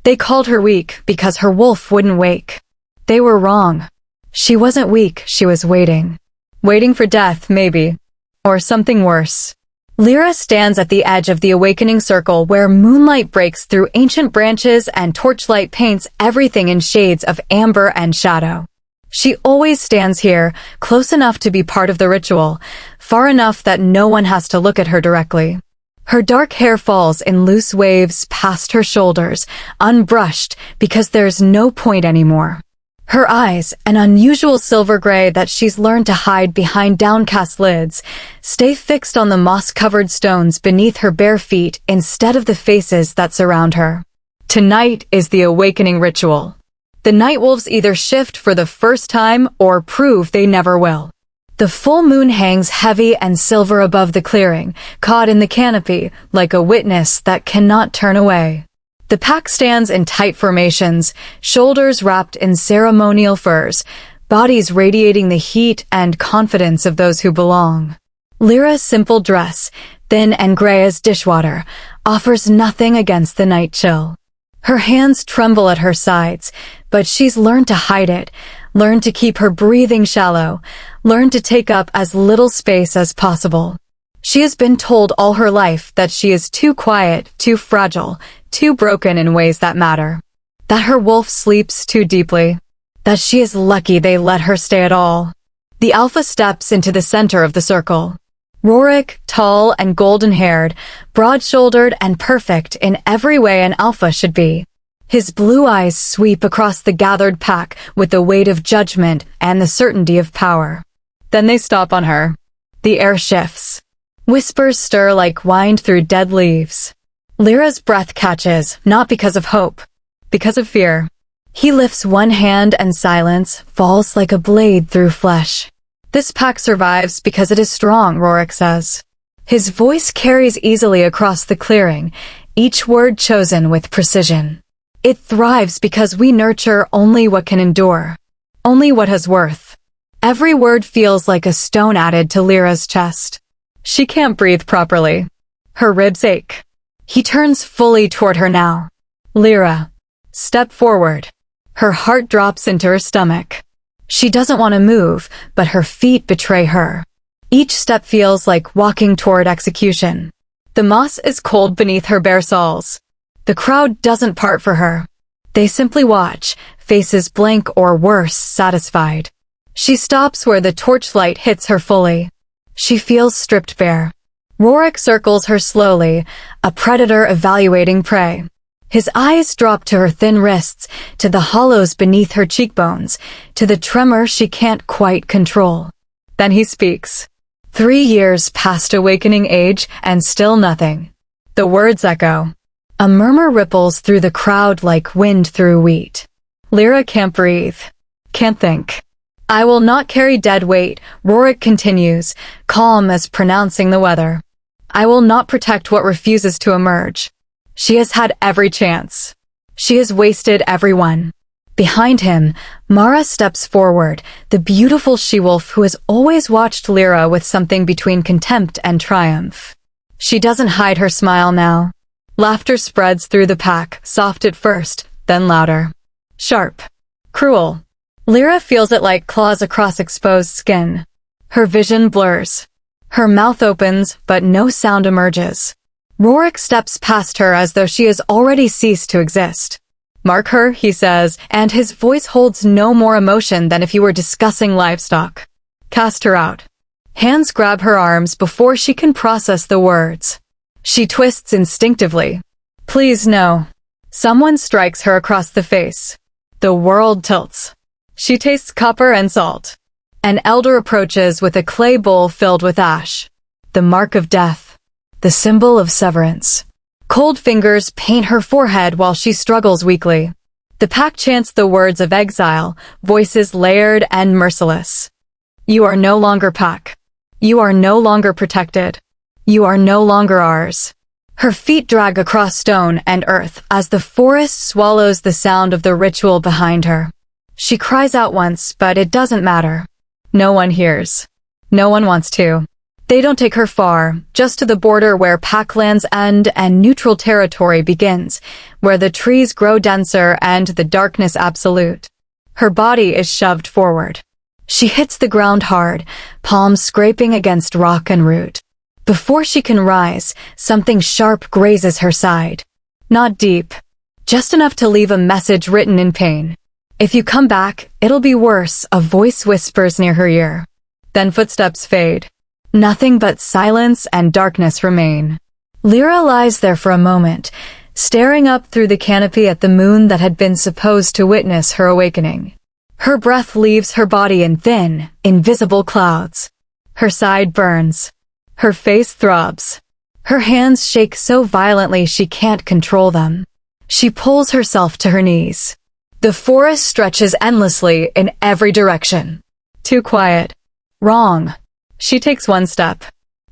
They called her weak because her wolf wouldn't wake. They were wrong. She wasn't weak, she was waiting. Waiting for death, maybe. Or something worse. Lyra stands at the edge of the awakening circle where moonlight breaks through ancient branches and torchlight paints everything in shades of amber and shadow. She always stands here, close enough to be part of the ritual, far enough that no one has to look at her directly. Her dark hair falls in loose waves past her shoulders, unbrushed because there's no point anymore. Her eyes, an unusual silver gray that she's learned to hide behind downcast lids, stay fixed on the moss-covered stones beneath her bare feet instead of the faces that surround her. Tonight is the awakening ritual. The night wolves either shift for the first time or prove they never will. The full moon hangs heavy and silver above the clearing, caught in the canopy, like a witness that cannot turn away. The pack stands in tight formations, shoulders wrapped in ceremonial furs, bodies radiating the heat and confidence of those who belong. Lyra's simple dress, thin and gray as dishwater, offers nothing against the night chill. Her hands tremble at her sides, but she's learned to hide it, learned to keep her breathing shallow, learned to take up as little space as possible. She has been told all her life that she is too quiet, too fragile, too broken in ways that matter. That her wolf sleeps too deeply. That she is lucky they let her stay at all. The alpha steps into the center of the circle. Rorik, tall and golden-haired, broad-shouldered and perfect in every way an alpha should be. His blue eyes sweep across the gathered pack with the weight of judgment and the certainty of power. Then they stop on her. The air shifts. Whispers stir like wind through dead leaves. Lyra's breath catches, not because of hope, because of fear. He lifts one hand and silence falls like a blade through flesh. This pack survives because it is strong, Rorik says. His voice carries easily across the clearing, each word chosen with precision. It thrives because we nurture only what can endure, only what has worth. Every word feels like a stone added to Lyra's chest. She can't breathe properly. Her ribs ache. He turns fully toward her now. Lyra. Step forward. Her heart drops into her stomach. She doesn't want to move, but her feet betray her. Each step feels like walking toward execution. The moss is cold beneath her bare soles. The crowd doesn't part for her. They simply watch, faces blank or worse, satisfied. She stops where the torchlight hits her fully. She feels stripped bare. Rorik circles her slowly, a predator evaluating prey. His eyes drop to her thin wrists, to the hollows beneath her cheekbones, to the tremor she can't quite control. Then he speaks. 3 years past awakening age and still nothing. The words echo. A murmur ripples through the crowd like wind through wheat. Lyra can't breathe. Can't think. I will not carry dead weight, Rorik continues, calm as pronouncing the weather. I will not protect what refuses to emerge. She has had every chance. She has wasted every one. Behind him, Mara steps forward, the beautiful she-wolf who has always watched Lyra with something between contempt and triumph. She doesn't hide her smile now. Laughter spreads through the pack, soft at first, then louder. Sharp. Cruel. Lyra feels it like claws across exposed skin. Her vision blurs. Her mouth opens, but no sound emerges. Rorik steps past her as though she has already ceased to exist. Mark her, he says, and his voice holds no more emotion than if he were discussing livestock. Cast her out. Hands grab her arms before she can process the words. She twists instinctively. Please no. Someone strikes her across the face. The world tilts. She tastes copper and salt. An elder approaches with a clay bowl filled with ash. The mark of death. The symbol of severance. Cold fingers paint her forehead while she struggles weakly. The pack chants the words of exile, voices layered and merciless. You are no longer pack. You are no longer protected. You are no longer ours. Her feet drag across stone and earth as the forest swallows the sound of the ritual behind her. She cries out once, but it doesn't matter. No one hears. No one wants to. They don't take her far, just to the border where packlands end and neutral territory begins, where the trees grow denser and the darkness absolute. Her body is shoved forward. She hits the ground hard, palms scraping against rock and root. Before she can rise, something sharp grazes her side. Not deep, just enough to leave a message written in pain. If you come back, it'll be worse, a voice whispers near her ear. Then footsteps fade. Nothing but silence and darkness remain. Lyra lies there for a moment, staring up through the canopy at the moon that had been supposed to witness her awakening. Her breath leaves her body in thin, invisible clouds. Her side burns. Her face throbs. Her hands shake so violently she can't control them. She pulls herself to her knees. The forest stretches endlessly in every direction. Too quiet. Wrong. She takes one step,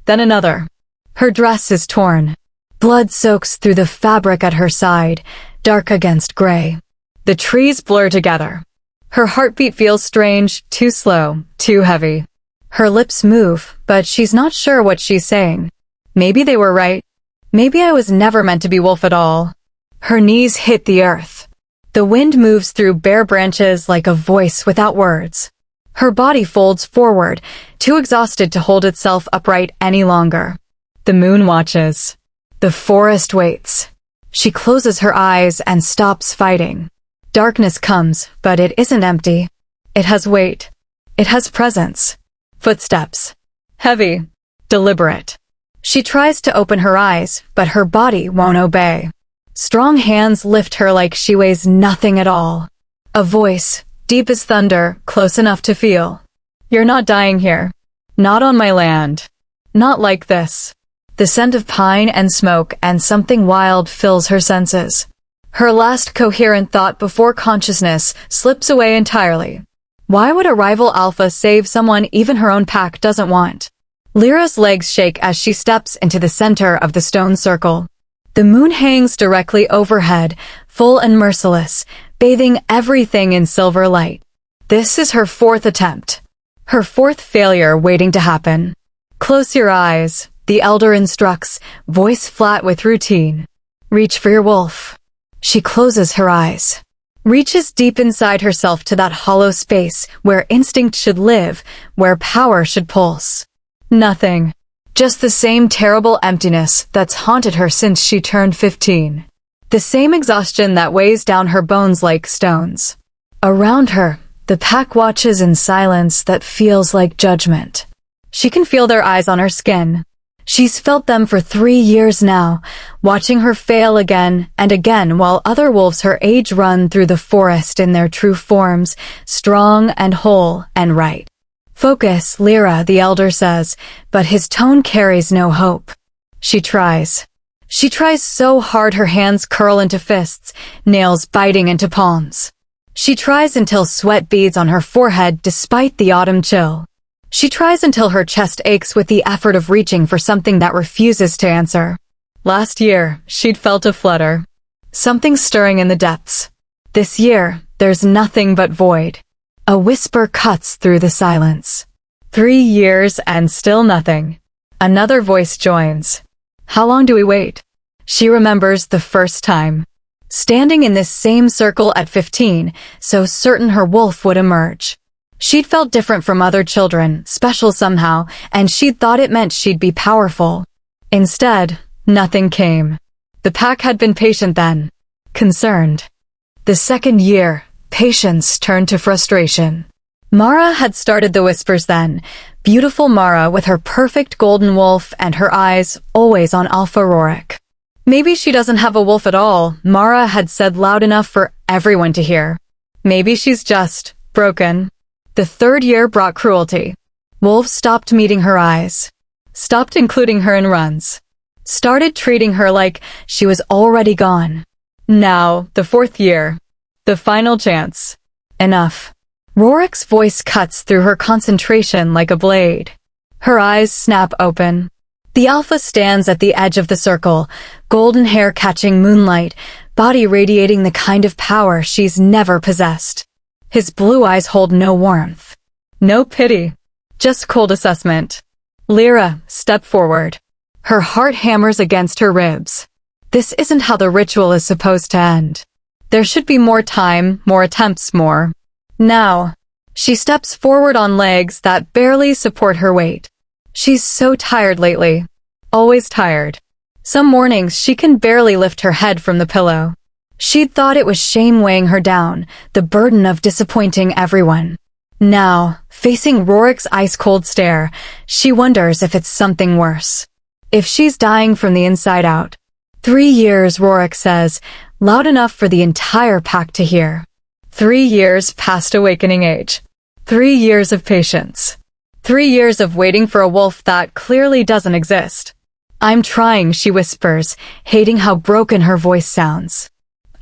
then another. Her dress is torn. Blood soaks through the fabric at her side, dark against gray. The trees blur together. Her heartbeat feels strange, too slow, too heavy. Her lips move, but she's not sure what she's saying. Maybe they were right. Maybe I was never meant to be wolf at all. Her knees hit the earth. The wind moves through bare branches like a voice without words. Her body folds forward, too exhausted to hold itself upright any longer. The moon watches. The forest waits. She closes her eyes and stops fighting. Darkness comes, but it isn't empty. It has weight. It has presence. Footsteps. Heavy. Deliberate. She tries to open her eyes, but her body won't obey. Strong hands lift her like she weighs nothing at all. A voice, deep as thunder, close enough to feel. You're not dying here. Not on my land. Not like this. The scent of pine and smoke and something wild fills her senses. Her last coherent thought before consciousness slips away entirely. Why would a rival alpha save someone even her own pack doesn't want? Lyra's legs shake as she steps into the center of the stone circle. The moon hangs directly overhead, full and merciless, bathing everything in silver light. This is her fourth attempt. Her fourth failure waiting to happen. Close your eyes, the elder instructs, voice flat with routine. Reach for your wolf. She closes her eyes. Reaches deep inside herself to that hollow space where instinct should live, where power should pulse. Nothing. Just the same terrible emptiness that's haunted her since she turned 15. The same exhaustion that weighs down her bones like stones. Around her, the pack watches in silence that feels like judgment. She can feel their eyes on her skin. She's felt them for 3 years now, watching her fail again and again while other wolves her age run through the forest in their true forms, strong and whole and right. Focus, Lyra, the elder says, but his tone carries no hope. She tries. She tries so hard her hands curl into fists, nails biting into palms. She tries until sweat beads on her forehead despite the autumn chill. She tries until her chest aches with the effort of reaching for something that refuses to answer. Last year, she'd felt a flutter. Something stirring in the depths. This year, there's nothing but void. A whisper cuts through the silence. 3 years and still nothing. Another voice joins. How long do we wait? She remembers the first time. Standing in this same circle at 15, so certain her wolf would emerge. She'd felt different from other children, special somehow, and she'd thought it meant she'd be powerful. Instead, nothing came. The pack had been patient then. Concerned. The second year, patience turned to frustration. Mara had started the whispers then. Beautiful Mara with her perfect golden wolf and her eyes always on Alpha Rorik. Maybe she doesn't have a wolf at all, Mara had said loud enough for everyone to hear. Maybe she's just broken. The third year brought cruelty. Wolves stopped meeting her eyes. Stopped including her in runs. Started treating her like she was already gone. Now, the fourth year. The final chance. Enough. Rorik's voice cuts through her concentration like a blade. Her eyes snap open. The alpha stands at the edge of the circle, golden hair catching moonlight, body radiating the kind of power she's never possessed. His blue eyes hold no warmth. No pity. Just cold assessment. Lyra, step forward. Her heart hammers against her ribs. This isn't how the ritual is supposed to end. There should be more time, more attempts, more. Now, she steps forward on legs that barely support her weight. She's so tired lately. Always tired. Some mornings she can barely lift her head from the pillow. She'd thought it was shame weighing her down, the burden of disappointing everyone. Now, facing Rorik's ice-cold stare, she wonders if it's something worse. If she's dying from the inside out. 3 years, Rorik says, loud enough for the entire pack to hear. 3 years past awakening age. 3 years of patience. 3 years of waiting for a wolf that clearly doesn't exist. I'm trying, she whispers, hating how broken her voice sounds.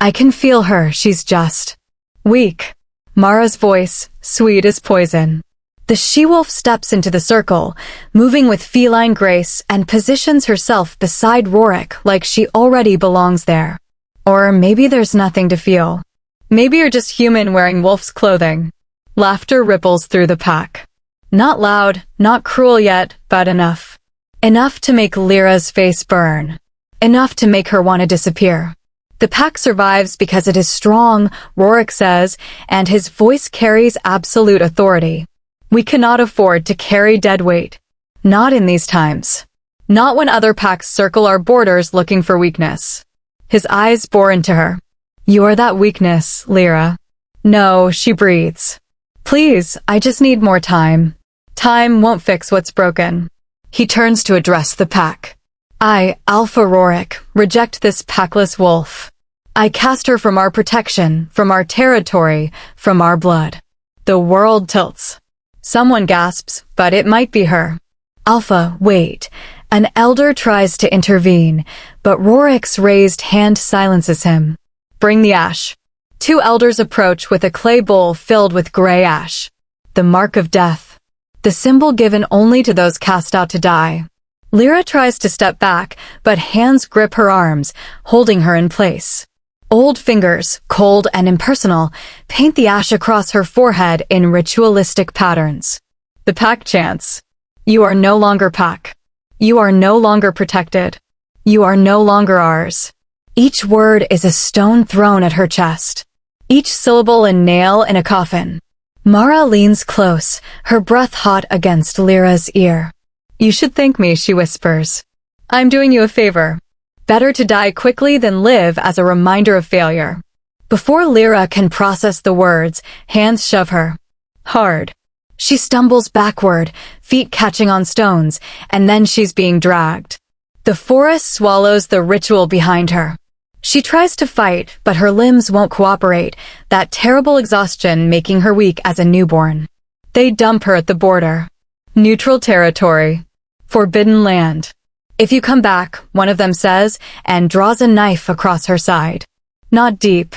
I can feel her, she's just weak. Mara's voice, sweet as poison. The she-wolf steps into the circle, moving with feline grace and positions herself beside Rorik like she already belongs there. Or maybe there's nothing to feel. Maybe you're just human wearing wolf's clothing. Laughter ripples through the pack. Not loud, not cruel yet, but enough. Enough to make Lyra's face burn. Enough to make her want to disappear. The pack survives because it is strong, Rorik says, and his voice carries absolute authority. We cannot afford to carry dead weight. Not in these times. Not when other packs circle our borders looking for weakness. His eyes bore into her. You are that weakness, Lyra. No, she breathes. Please, I just need more time. Time won't fix what's broken. He turns to address the pack. I, Alpha Rorik, reject this packless wolf. I cast her from our protection, from our territory, from our blood. The world tilts. Someone gasps, but it might be her. Alpha, wait. An elder tries to intervene, but Rorik's raised hand silences him. Bring the ash. 2 elders approach with a clay bowl filled with gray ash. The mark of death. The symbol given only to those cast out to die. Lyra tries to step back, but hands grip her arms, holding her in place. Old fingers, cold and impersonal, paint the ash across her forehead in ritualistic patterns. The pack chants. You are no longer pack. You are no longer protected. You are no longer ours. Each word is a stone thrown at her chest. Each syllable a nail in a coffin. Mara leans close, her breath hot against Lyra's ear. You should thank me, she whispers. I'm doing you a favor. Better to die quickly than live as a reminder of failure. Before Lyra can process the words, hands shove her. Hard. She stumbles backward, feet catching on stones, and then she's being dragged. The forest swallows the ritual behind her. She tries to fight, but her limbs won't cooperate, that terrible exhaustion making her weak as a newborn. They dump her at the border. Neutral territory. Forbidden land. If you come back, one of them says, and draws a knife across her side. Not deep.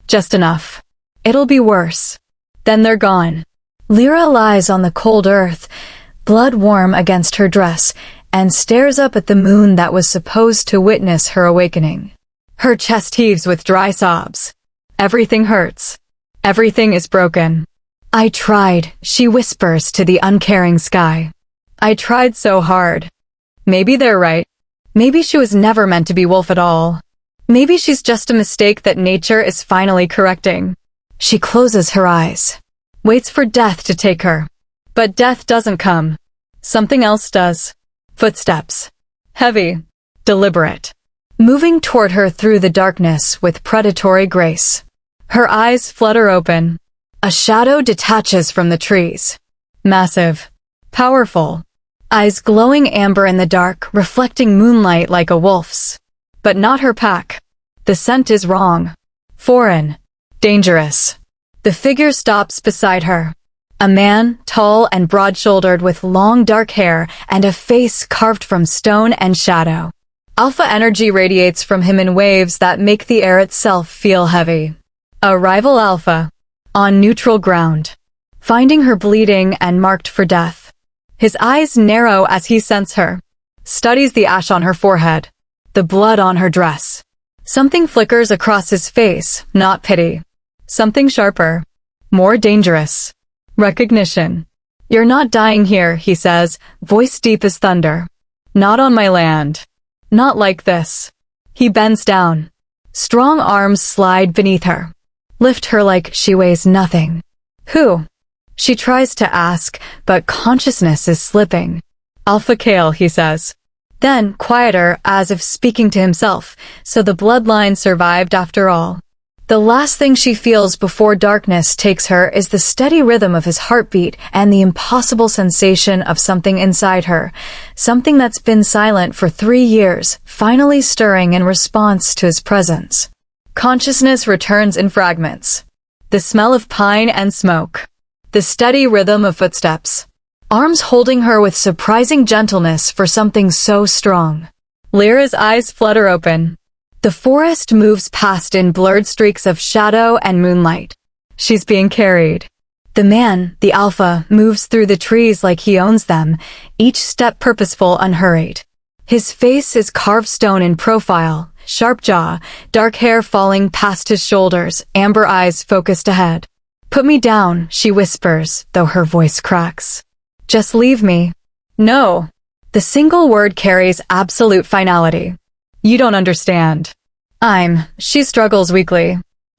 Just enough. It'll be worse. Then they're gone. Lyra lies on the cold earth, blood warm against her dress, and stares up at the moon that was supposed to witness her awakening. Her chest heaves with dry sobs. Everything hurts. Everything is broken. I tried, she whispers to the uncaring sky. I tried so hard. Maybe they're right. Maybe she was never meant to be wolf at all. Maybe she's just a mistake that nature is finally correcting. She closes her eyes. Waits for death to take her. But death doesn't come. Something else does. Footsteps. Heavy. Deliberate. Moving toward her through the darkness with predatory grace. Her eyes flutter open. A shadow detaches from the trees. Massive. Powerful. Eyes glowing amber in the dark, reflecting moonlight like a wolf's. But not her pack. The scent is wrong. Foreign. Dangerous. The figure stops beside her. A man, tall and broad-shouldered with long dark hair and a face carved from stone and shadow. Alpha energy radiates from him in waves that make the air itself feel heavy. A rival alpha. On neutral ground. Finding her bleeding and marked for death. His eyes narrow as he scents her. Studies the ash on her forehead. The blood on her dress. Something flickers across his face, not pity. Something sharper. More dangerous. Recognition. You're not dying here, he says, voice deep as thunder. Not on my land. Not like this. He bends down. Strong arms slide beneath her. Lift her like she weighs nothing. Who? She tries to ask, but consciousness is slipping. Alpha Kale, he says. Then, quieter, as if speaking to himself, so the bloodline survived after all. The last thing she feels before darkness takes her is the steady rhythm of his heartbeat and the impossible sensation of something inside her, something that's been silent for 3 years, finally stirring in response to his presence. Consciousness returns in fragments. The smell of pine and smoke. The steady rhythm of footsteps. Arms holding her with surprising gentleness for something so strong. Lyra's eyes flutter open. The forest moves past in blurred streaks of shadow and moonlight. She's being carried. The man, the alpha, moves through the trees like he owns them, each step purposeful, unhurried. His face is carved stone in profile, sharp jaw, dark hair falling past his shoulders, amber eyes focused ahead. Put me down, she whispers, though her voice cracks. Just leave me. No. The single word carries absolute finality. You don't understand. She struggles weakly.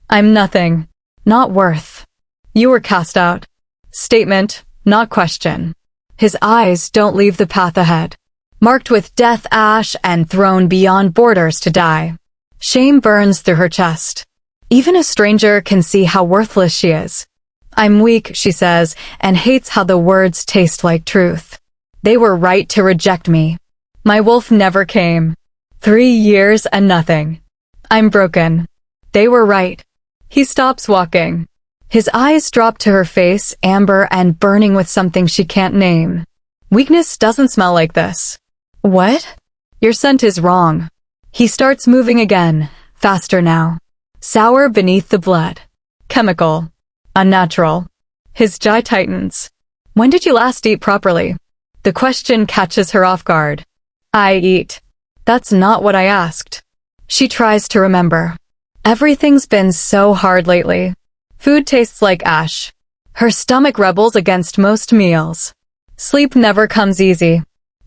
I'm nothing. Not worth. You were cast out. Statement, not question. His eyes don't leave the path ahead. Marked with death ash and thrown beyond borders to die. Shame burns through her chest. Even a stranger can see how worthless she is. I'm weak, she says, and hates how the words taste like truth. They were right to reject me. My wolf never came. 3 years and nothing. I'm broken. They were right. He stops walking. His eyes drop to her face, amber and burning with something she can't name. Weakness doesn't smell like this. What? Your scent is wrong. He starts moving again, faster now. Sour beneath the blood. Chemical. Unnatural. His jaw tightens. When did you last eat properly? The question catches her off guard. I eat. That's not what I asked. She tries to remember. Everything's been so hard lately. Food tastes like ash. Her stomach rebels against most meals. Sleep never comes easy.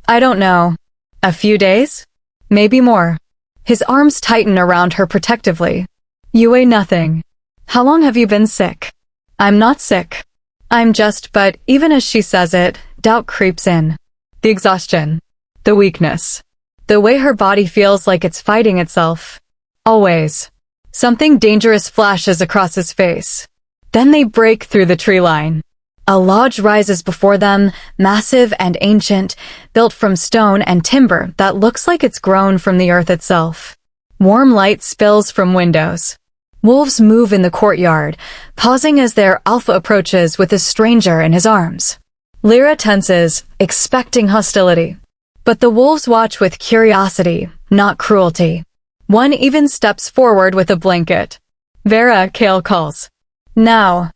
I don't know. A few days? Maybe more. His arms tighten around her protectively. You weigh nothing. How long have you been sick? I'm not sick. I'm just, but even as she says it, doubt creeps in. The exhaustion. The weakness. The way her body feels like it's fighting itself. Always. Something dangerous flashes across his face. Then they break through the tree line. A lodge rises before them, massive and ancient, built from stone and timber that looks like it's grown from the earth itself. Warm light spills from windows. Wolves move in the courtyard, pausing as their alpha approaches with a stranger in his arms. Lyra tenses, expecting hostility. But the wolves watch with curiosity, not cruelty. One even steps forward with a blanket. Vera, Kale calls. Now.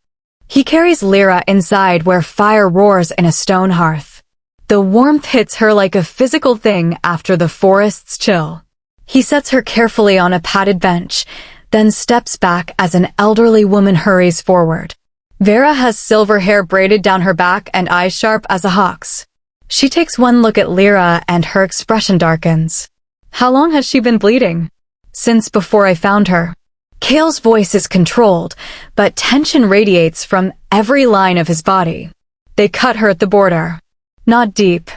He carries Lyra inside where fire roars in a stone hearth. The warmth hits her like a physical thing after the forest's chill. He sets her carefully on a padded bench, then steps back as an elderly woman hurries forward. Vera has silver hair braided down her back and eyes sharp as a hawk's. She takes one look at Lyra and her expression darkens. How long has she been bleeding? Since before I found her. Kale's voice is controlled, but tension radiates from every line of his body. They cut her at the border. Not deep.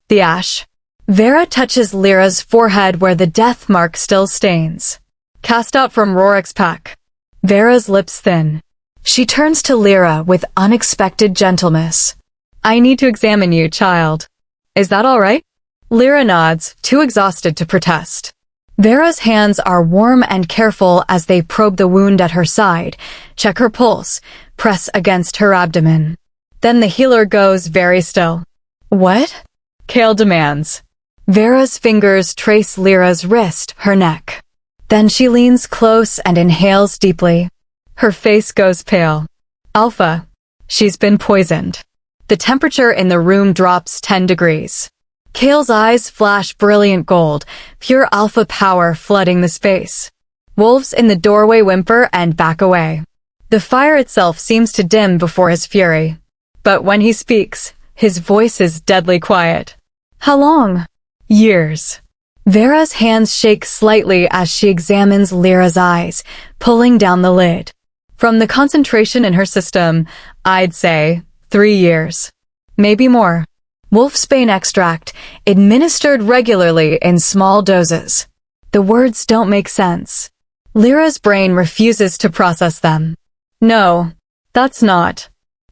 The ash. Vera touches Lyra's forehead where the death mark still stains. Cast out from Rorik's pack. Vera's lips thin. She turns to Lyra with unexpected gentleness. I need to examine you, child. Is that all right? Lyra nods, too exhausted to protest. Vera's hands are warm and careful as they probe the wound at her side, check her pulse, press against her abdomen. Then the healer goes very still. What? Kale demands. Vera's fingers trace Lyra's wrist, her neck. Then she leans close and inhales deeply. Her face goes pale. Alpha. She's been poisoned. The temperature in the room drops 10 degrees. Kale's eyes flash brilliant gold, pure alpha power flooding the space. Wolves in the doorway whimper and back away. The fire itself seems to dim before his fury. But when he speaks, His voice is deadly quiet. How long? Years. Vera's hands shake slightly as she examines Lyra's eyes, pulling down the lid. From the concentration in her system, I'd say 3 years. Maybe more. Wolfsbane extract, administered regularly in small doses. The words don't make sense. Lyra's brain refuses to process them. No, that's not.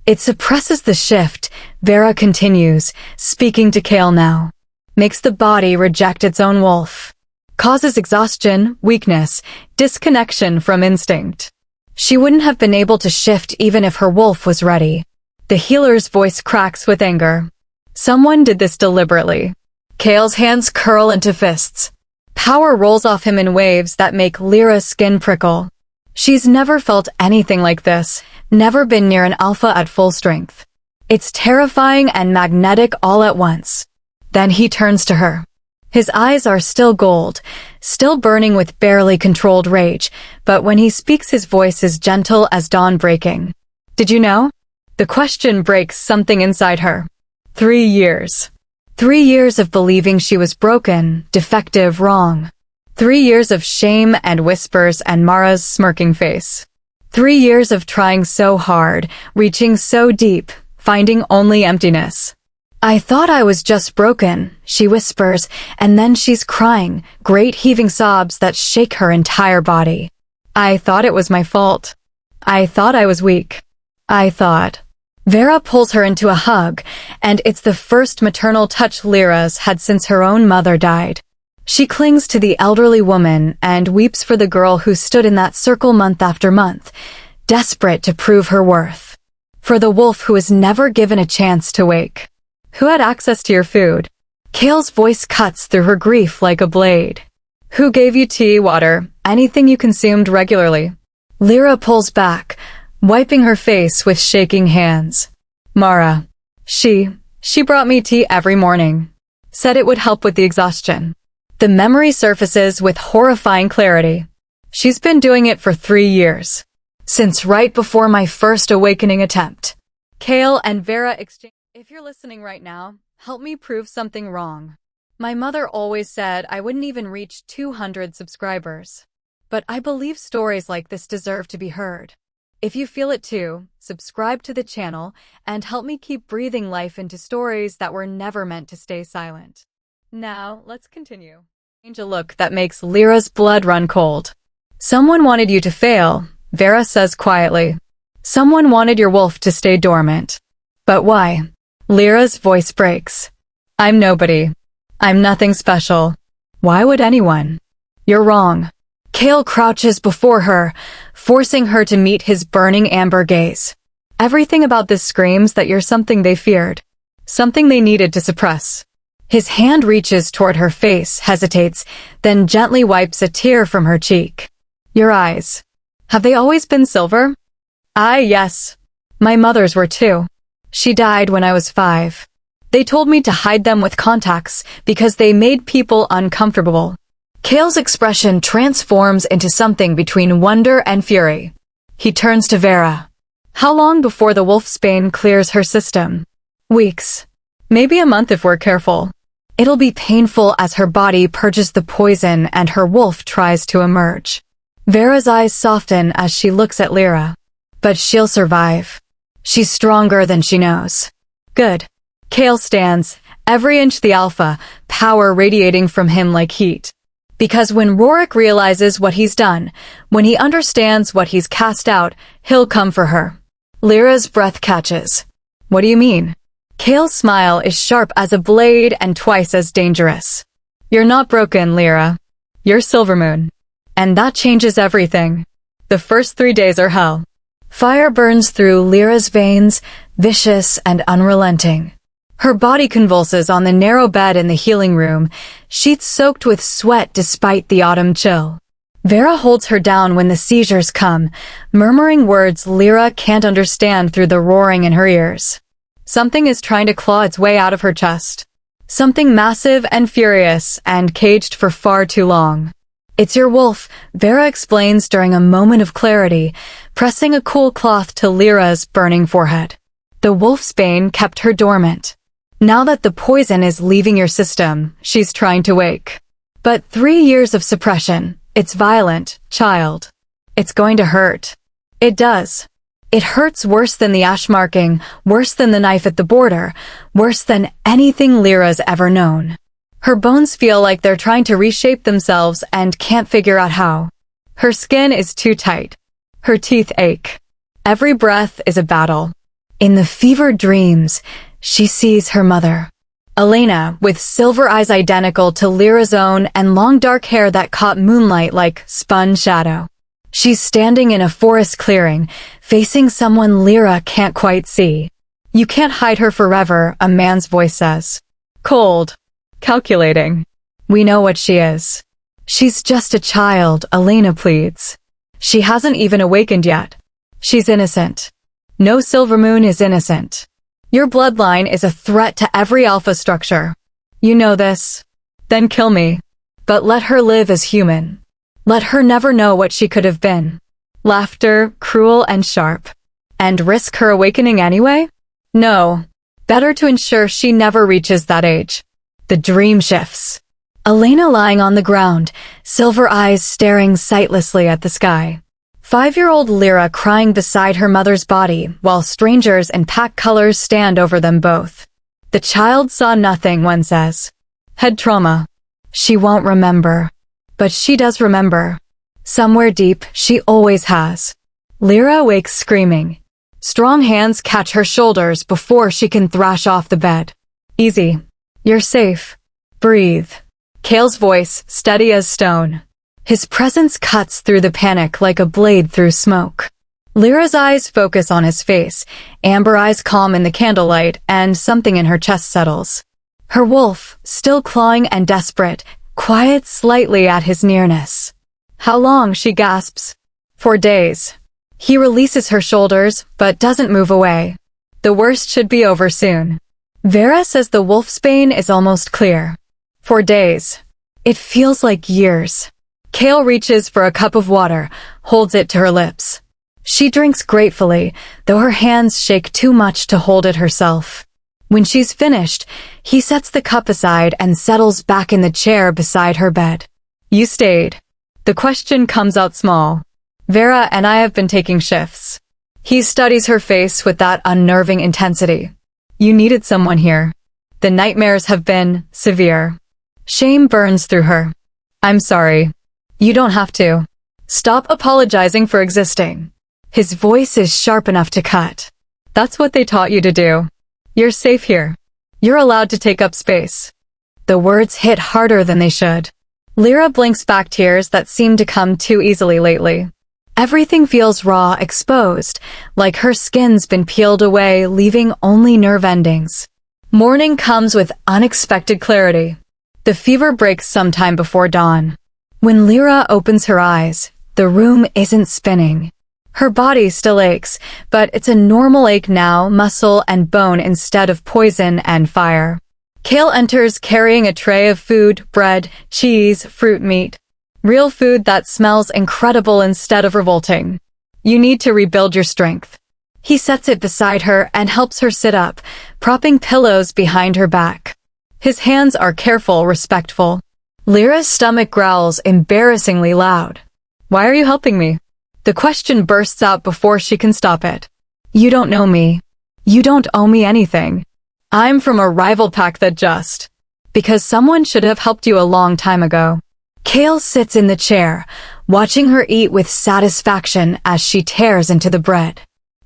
It suppresses the shift, Vera continues, speaking to Kale now. Makes the body reject its own wolf. Causes exhaustion, weakness, disconnection from instinct. She wouldn't have been able to shift even if her wolf was ready. The healer's voice cracks with anger. Someone did this deliberately. Kale's hands curl into fists. Power rolls off him in waves that make Lyra's skin prickle. She's never felt anything like this, never been near an alpha at full strength. It's terrifying and magnetic all at once. Then he turns to her. His eyes are still gold, still burning with barely controlled rage, but when he speaks his voice is gentle as dawn breaking. Did you know? The question breaks something inside her. 3 years. 3 years of believing she was broken, defective, wrong. 3 years of shame and whispers and Mara's smirking face. 3 years of trying so hard, reaching so deep, finding only emptiness. I thought I was just broken, she whispers, and then she's crying, great heaving sobs that shake her entire body. I thought it was my fault. I thought I was weak. I thought. Vera pulls her into a hug, and it's the first maternal touch Lyra's had since her own mother died. She clings to the elderly woman and weeps for the girl who stood in that circle month after month, desperate to prove her worth. For the wolf who was never given a chance to wake. Who had access to your food? Kale's voice cuts through her grief like a blade. Who gave you tea, water, anything you consumed regularly? Lyra pulls back, wiping her face with shaking hands. Mara. She brought me tea every morning. Said it would help with the exhaustion. The memory surfaces with horrifying clarity. She's been doing it for 3 years. Since right before my first awakening attempt. Kale and Vera exchange. If you're listening right now, help me prove something wrong. My mother always said I wouldn't even reach 200 subscribers. But I believe stories like this deserve to be heard. If you feel it too, subscribe to the channel and help me keep breathing life into stories that were never meant to stay silent. Now, let's continue. Change a look that makes Lyra's blood run cold. Someone wanted you to fail, Vera says quietly. Someone wanted your wolf to stay dormant. But why? Lyra's voice breaks. I'm nobody. I'm nothing special. Why would anyone? You're wrong. Kale crouches before her, forcing her to meet his burning amber gaze. Everything about this screams that you're something they feared. Something they needed to suppress. His hand reaches toward her face, hesitates, then gently wipes a tear from her cheek. Your eyes. Have they always been silver? Yes. My mother's were too. She died when I was 5. They told me to hide them with contacts because they made people uncomfortable. Kale's expression transforms into something between wonder and fury. He turns to Vera. How long before the wolfsbane clears her system? Weeks. Maybe a month if we're careful. It'll be painful as her body purges the poison and her wolf tries to emerge. Vera's eyes soften as she looks at Lyra. But she'll survive. She's stronger than she knows. Good. Kale stands, every inch the alpha, power radiating from him like heat. Because when Rorik realizes what he's done, when he understands what he's cast out, he'll come for her. Lyra's breath catches. What do you mean? Kale's smile is sharp as a blade and twice as dangerous. You're not broken, Lyra. You're Silvermoon. And that changes everything. The first 3 days are hell. Fire burns through Lyra's veins, vicious and unrelenting. Her body convulses on the narrow bed in the healing room, sheets soaked with sweat despite the autumn chill. Vera holds her down when the seizures come, murmuring words Lyra can't understand through the roaring in her ears. Something is trying to claw its way out of her chest. Something massive and furious and caged for far too long. It's your wolf, Vera explains during a moment of clarity, pressing a cool cloth to Lyra's burning forehead. The wolfsbane kept her dormant. Now that the poison is leaving your system, she's trying to wake. But 3 years of suppression, it's violent, child. It's going to hurt. It does. It hurts worse than the ash marking, worse than the knife at the border, worse than anything Lyra's ever known. Her bones feel like they're trying to reshape themselves and can't figure out how. Her skin is too tight. Her teeth ache. Every breath is a battle. In the fevered dreams, she sees her mother. Elena, with silver eyes identical to Lyra's own and long dark hair that caught moonlight like spun shadow. She's standing in a forest clearing, facing someone Lyra can't quite see. You can't hide her forever, a man's voice says. Cold. Calculating. We know what she is. She's just a child, Elena pleads. She hasn't even awakened yet. She's innocent. No silver moon is innocent. Your bloodline is a threat to every alpha structure. You know this. Then kill me. But let her live as human. Let her never know what she could have been. Laughter, cruel and sharp. And risk her awakening anyway? No. Better to ensure she never reaches that age. The dream shifts. Elena lying on the ground, silver eyes staring sightlessly at the sky. 5-year-old Lyra crying beside her mother's body, while strangers in pack colors stand over them both. The child saw nothing, one says. Head trauma. She won't remember. But she does remember. Somewhere deep, she always has. Lyra wakes screaming. Strong hands catch her shoulders before she can thrash off the bed. Easy. You're safe. Breathe. Kale's voice, steady as stone. His presence cuts through the panic like a blade through smoke. Lyra's eyes focus on his face, amber eyes calm in the candlelight, and something in her chest settles. Her wolf, still clawing and desperate, quiets slightly at his nearness. How long, she gasps. 4 days. He releases her shoulders, but doesn't move away. The worst should be over soon. Vera says the wolf's bane is almost clear. 4 days. It feels like years. Kale reaches for a cup of water, holds it to her lips. She drinks gratefully, though her hands shake too much to hold it herself. When she's finished, he sets the cup aside and settles back in the chair beside her bed. You stayed. The question comes out small. Vera and I have been taking shifts. He studies her face with that unnerving intensity. You needed someone here. The nightmares have been severe. Shame burns through her. I'm sorry. You don't have to. Stop apologizing for existing. His voice is sharp enough to cut. That's what they taught you to do. You're safe here. You're allowed to take up space. The words hit harder than they should. Lyra blinks back tears that seem to come too easily lately. Everything feels raw, exposed, like her skin's been peeled away, leaving only nerve endings. Morning comes with unexpected clarity. The fever breaks sometime before dawn. When Lyra opens her eyes, the room isn't spinning. Her body still aches, but it's a normal ache now, muscle and bone instead of poison and fire. Kale enters carrying a tray of food, bread, cheese, fruit, meat. Real food that smells incredible instead of revolting. You need to rebuild your strength. He sets it beside her and helps her sit up, propping pillows behind her back. His hands are careful, respectful. Lyra's stomach growls embarrassingly loud. Why are you helping me? The question bursts out before she can stop it. You don't know me. You don't owe me anything. I'm from a rival pack that just. Because someone should have helped you a long time ago. Kale sits in the chair, watching her eat with satisfaction as she tears into the bread.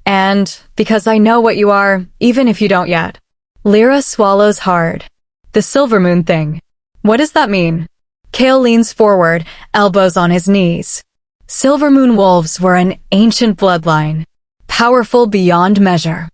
And, because I know what you are, even if you don't yet. Lyra swallows hard. The silver moon thing. What does that mean? Kale leans forward, elbows on his knees. Silver moon wolves were an ancient bloodline. Powerful beyond measure.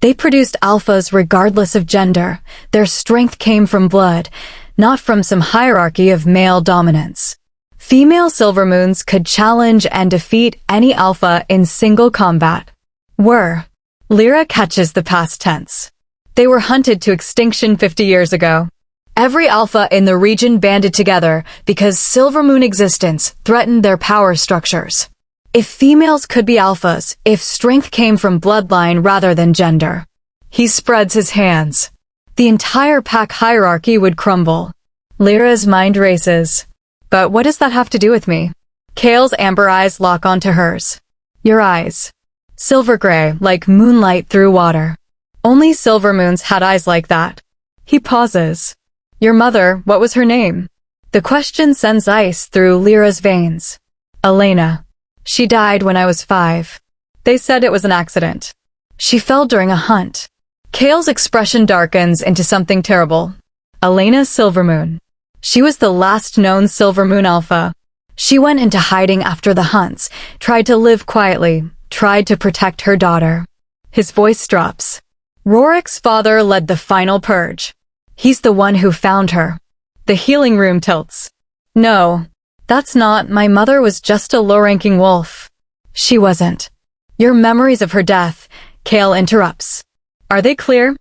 They produced alphas regardless of gender. Their strength came from blood, not from some hierarchy of male dominance. Female silver moons could challenge and defeat any alpha in single combat. Lyra catches the past tense. They were hunted to extinction 50 years ago. Every alpha in the region banded together because silver moon existence threatened their power structures. If females could be alphas, if strength came from bloodline rather than gender. He spreads his hands. the entire pack hierarchy would crumble. Lyra's mind races. But what does that have to do with me? Kale's amber eyes lock onto hers. Your eyes. Silver gray, like moonlight through water. Only silver moons had eyes like that. He pauses. Your mother, what was her name? The question sends ice through Lyra's veins. Elena. She died when I was 5. They said it was an accident. She fell during a hunt. Kale's expression darkens into something terrible. Elena Silvermoon. She was the last known Silvermoon Alpha. She went into hiding after the hunts, tried to live quietly, tried to protect her daughter. His voice drops. Rorik's father led the final purge. He's the one who found her. The healing room tilts. No, that's not. My mother was just a low-ranking wolf. She wasn't. Your memories of her death, Kale interrupts. Are they clear?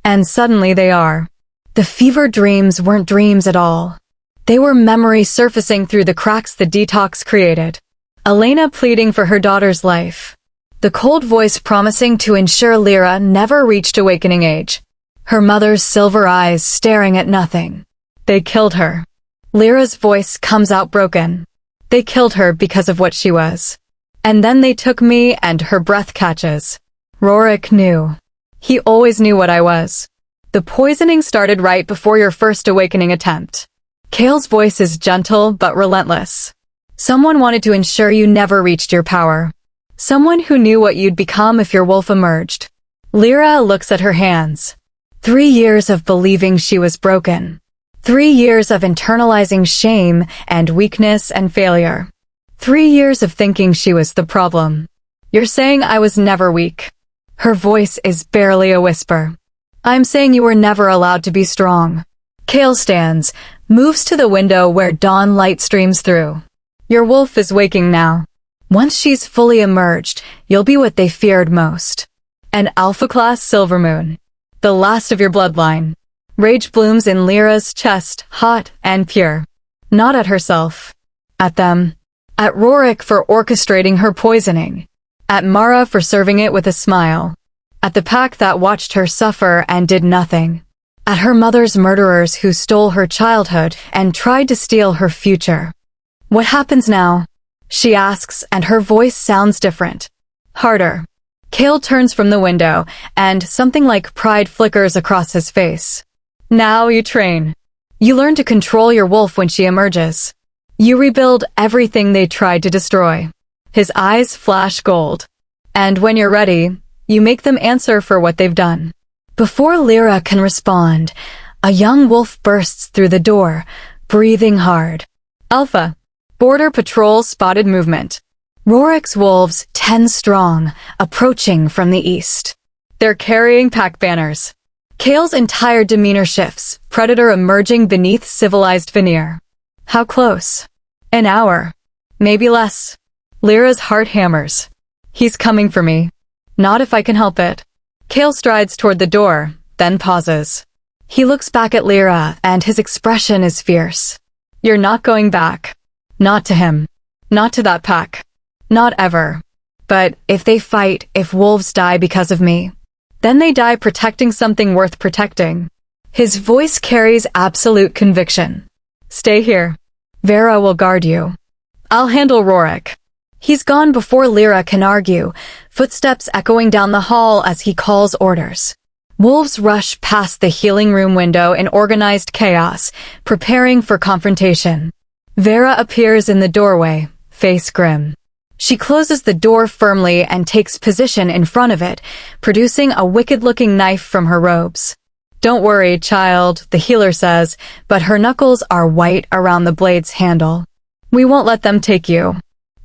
And suddenly they are. The fever dreams weren't dreams at all. They were memories surfacing through the cracks the detox created. Elena pleading for her daughter's life. The cold voice promising to ensure Lyra never reached awakening age. Her mother's silver eyes staring at nothing. They killed her. Lyra's voice comes out broken. They killed her because of what she was. And then they took me, and her breath catches. Rorik knew. He always knew what I was. The poisoning started right before your first awakening attempt. Kale's voice is gentle but relentless. Someone wanted to ensure you never reached your power. Someone who knew what you'd become if your wolf emerged. Lyra looks at her hands. 3 years of believing she was broken. 3 years of internalizing shame and weakness and failure. 3 years of thinking she was the problem. You're saying I was never weak. Her voice is barely a whisper. I'm saying you were never allowed to be strong. Kale stands, moves to the window where dawn light streams through. Your wolf is waking now. Once she's fully emerged, you'll be what they feared most. An alpha-class Silvermoon. The last of your bloodline. Rage blooms in Lyra's chest, hot and pure. Not at herself. At them. At Rorik for orchestrating her poisoning. At Mara for serving it with a smile. At the pack that watched her suffer and did nothing. At her mother's murderers who stole her childhood and tried to steal her future. What happens now? She asks, and her voice sounds different. Harder. Kale turns from the window, and something like pride flickers across his face. Now you train. You learn to control your wolf when she emerges. You rebuild everything they tried to destroy. His eyes flash gold. And when you're ready, you make them answer for what they've done. Before Lyra can respond, a young wolf bursts through the door, breathing hard. Alpha. Border Patrol spotted movement. Rorik's wolves, 10 strong, approaching from the east. They're carrying pack banners. Kale's entire demeanor shifts, predator emerging beneath civilized veneer. How close? An hour. Maybe less. Lyra's heart hammers. He's coming for me. Not if I can help it. Kale strides toward the door, then pauses. He looks back at Lyra, and his expression is fierce. You're not going back. Not to him. Not to that pack. Not ever. But if they fight, if wolves die because of me, then they die protecting something worth protecting. His voice carries absolute conviction. Stay here. Vera will guard you. I'll handle Rorik. He's gone before Lyra can argue, footsteps echoing down the hall as he calls orders. Wolves rush past the healing room window in organized chaos, preparing for confrontation. Vera appears in the doorway, face grim. She closes the door firmly and takes position in front of it, producing a wicked-looking knife from her robes. Don't worry, child, the healer says, but her knuckles are white around the blade's handle. We won't let them take you.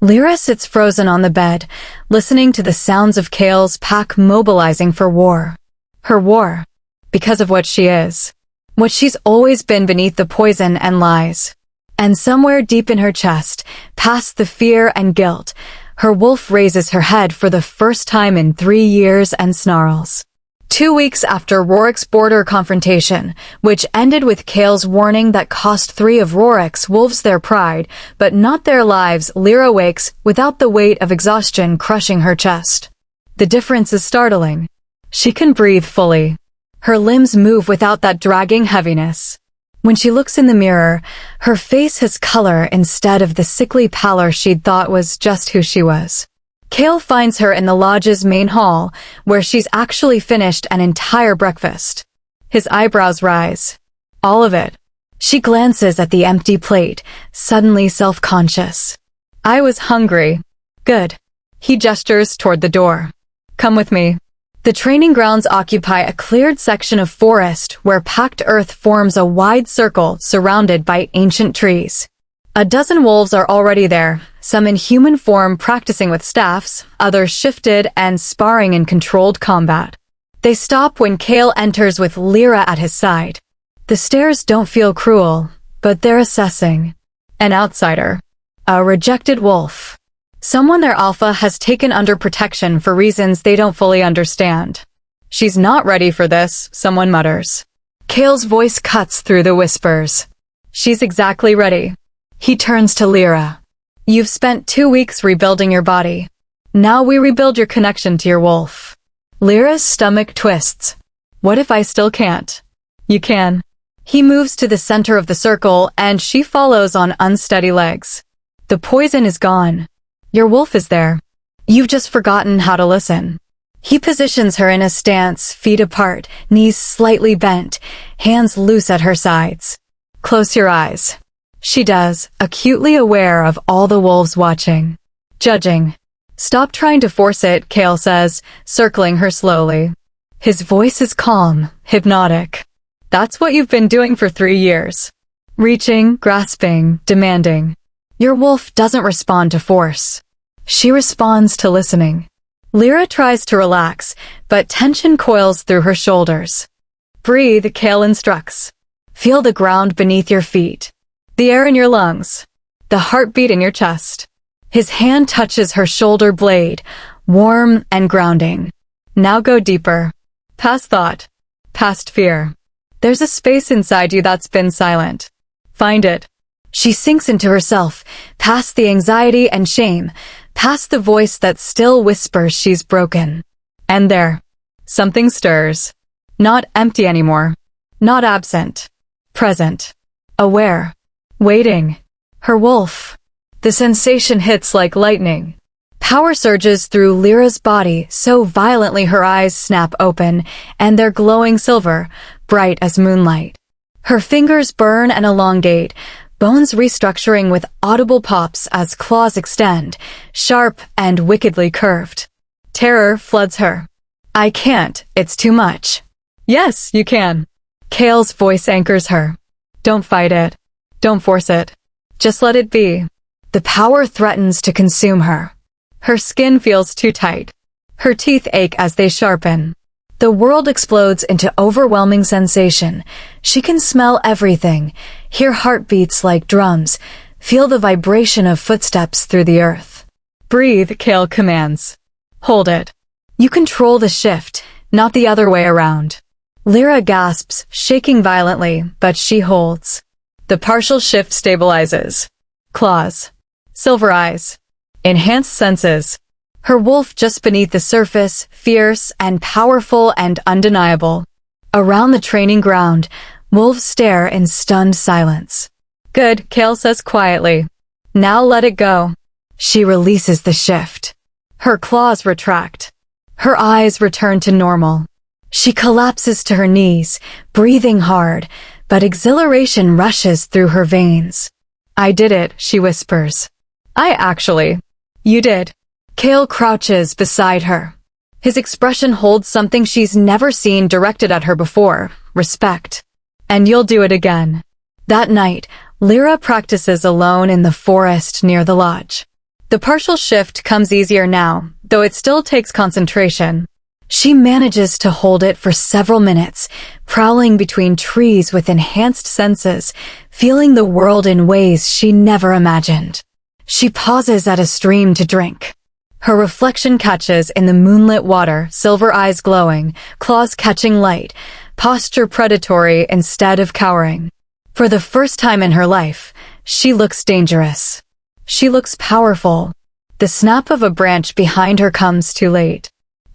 Lyra sits frozen on the bed, listening to the sounds of Kale's pack mobilizing for war. Her war. Because of what she is. What she's always been beneath the poison and lies. And somewhere deep in her chest, past the fear and guilt, her wolf raises her head for the first time in 3 years and snarls. 2 weeks after Rorik's border confrontation, which ended with Kale's warning that cost 3 of Rorik's wolves their pride, but not their lives, Lyra wakes without the weight of exhaustion crushing her chest. The difference is startling. She can breathe fully. Her limbs move without that dragging heaviness. When she looks in the mirror, her face has color instead of the sickly pallor she'd thought was just who she was. Cale finds her in the lodge's main hall, where she's actually finished an entire breakfast. His eyebrows rise. All of it. She glances at the empty plate, suddenly self-conscious. I was hungry. Good. He gestures toward the door. Come with me. The training grounds occupy a cleared section of forest where packed earth forms a wide circle surrounded by ancient trees. A dozen wolves are already there, some in human form practicing with staffs, others shifted and sparring in controlled combat. They stop when Cale enters with Lyra at his side. The stares don't feel cruel, but they're assessing. An outsider. A rejected wolf. Someone their alpha has taken under protection for reasons they don't fully understand. She's not ready for this, someone mutters. Cale's voice cuts through the whispers. She's exactly ready. He turns to Lyra. You've spent 2 weeks rebuilding your body. Now we rebuild your connection to your wolf. Lyra's stomach twists. What if I still can't? You can. He moves to the center of the circle and she follows on unsteady legs. The poison is gone. Your wolf is there. You've just forgotten how to listen. He positions her in a stance, feet apart, knees slightly bent, hands loose at her sides. Close your eyes. She does, acutely aware of all the wolves watching. Judging. Stop trying to force it, Cale says, circling her slowly. His voice is calm, hypnotic. That's what you've been doing for 3 years. Reaching, grasping, demanding. Your wolf doesn't respond to force. She responds to listening. Lyra tries to relax, but tension coils through her shoulders. Breathe, Cale instructs. Feel the ground beneath your feet. The air in your lungs. The heartbeat in your chest. His hand touches her shoulder blade, warm and grounding. Now go deeper. Past thought. Past fear. There's a space inside you that's been silent. Find it. She sinks into herself, past the anxiety and shame, past the voice that still whispers she's broken. And there. Something stirs. Not empty anymore. Not absent. Present. Aware. Waiting. Her wolf. The sensation hits like lightning. Power surges through Lyra's body so violently her eyes snap open, and they're glowing silver, bright as moonlight. Her fingers burn and elongate, bones restructuring with audible pops as claws extend, sharp and wickedly curved. Terror floods her. I can't, it's too much. Yes, you can. Cale's voice anchors her. Don't fight it. Don't force it. Just let it be. The power threatens to consume her. Her skin feels too tight. Her teeth ache as they sharpen. The world explodes into overwhelming sensation. She can smell everything, hear heartbeats like drums, feel the vibration of footsteps through the earth. Breathe, Cale commands. Hold it. You control the shift, not the other way around. Lyra gasps, shaking violently, but she holds. The partial shift stabilizes. Claws. Silver eyes. Enhanced senses. Her wolf just beneath the surface, fierce and powerful and undeniable. Around the training ground, wolves stare in stunned silence. Good, Cale says quietly. Now let it go. She releases the shift. Her claws retract. Her eyes return to normal. She collapses to her knees, breathing hard, but exhilaration rushes through her veins. I did it, she whispers. You did. Cale crouches beside her. His expression holds something she's never seen directed at her before, respect. And you'll do it again. That night, Lyra practices alone in the forest near the lodge. The partial shift comes easier now, though it still takes concentration. She manages to hold it for several minutes, prowling between trees with enhanced senses, feeling the world in ways she never imagined. She pauses at a stream to drink. Her reflection catches in the moonlit water, silver eyes glowing, claws catching light, posture predatory instead of cowering. For the first time in her life, she looks dangerous. She looks powerful. The snap of a branch behind her comes too late.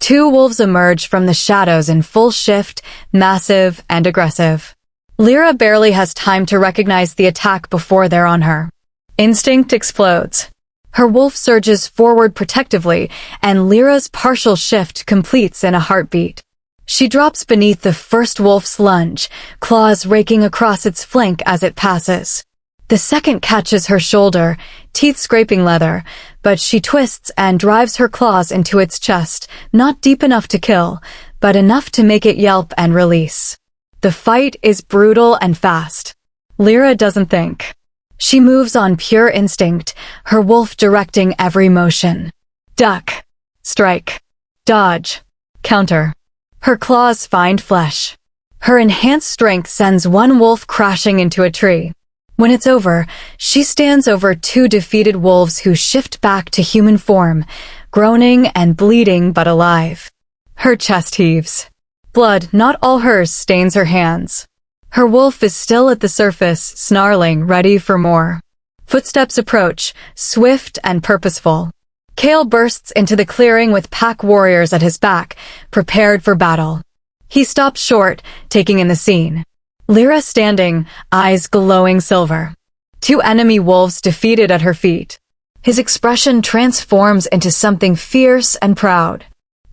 Two wolves emerge from the shadows in full shift, massive and aggressive. Lyra barely has time to recognize the attack before they're on her. Instinct explodes. Her wolf surges forward protectively, and Lyra's partial shift completes in a heartbeat. She drops beneath the first wolf's lunge, claws raking across its flank as it passes. The second catches her shoulder, teeth scraping leather, but she twists and drives her claws into its chest, not deep enough to kill, but enough to make it yelp and release. The fight is brutal and fast. Lyra doesn't think. She moves on pure instinct, her wolf directing every motion. Duck. Strike. Dodge. Counter. Her claws find flesh. Her enhanced strength sends one wolf crashing into a tree. When it's over, she stands over two defeated wolves who shift back to human form, groaning and bleeding but alive. Her chest heaves. Blood, not all hers, stains her hands. Her wolf is still at the surface, snarling, ready for more. Footsteps approach, swift and purposeful. Kale bursts into the clearing with pack warriors at his back, prepared for battle. He stops short, taking in the scene. Lyra standing, eyes glowing silver. Two enemy wolves defeated at her feet. His expression transforms into something fierce and proud.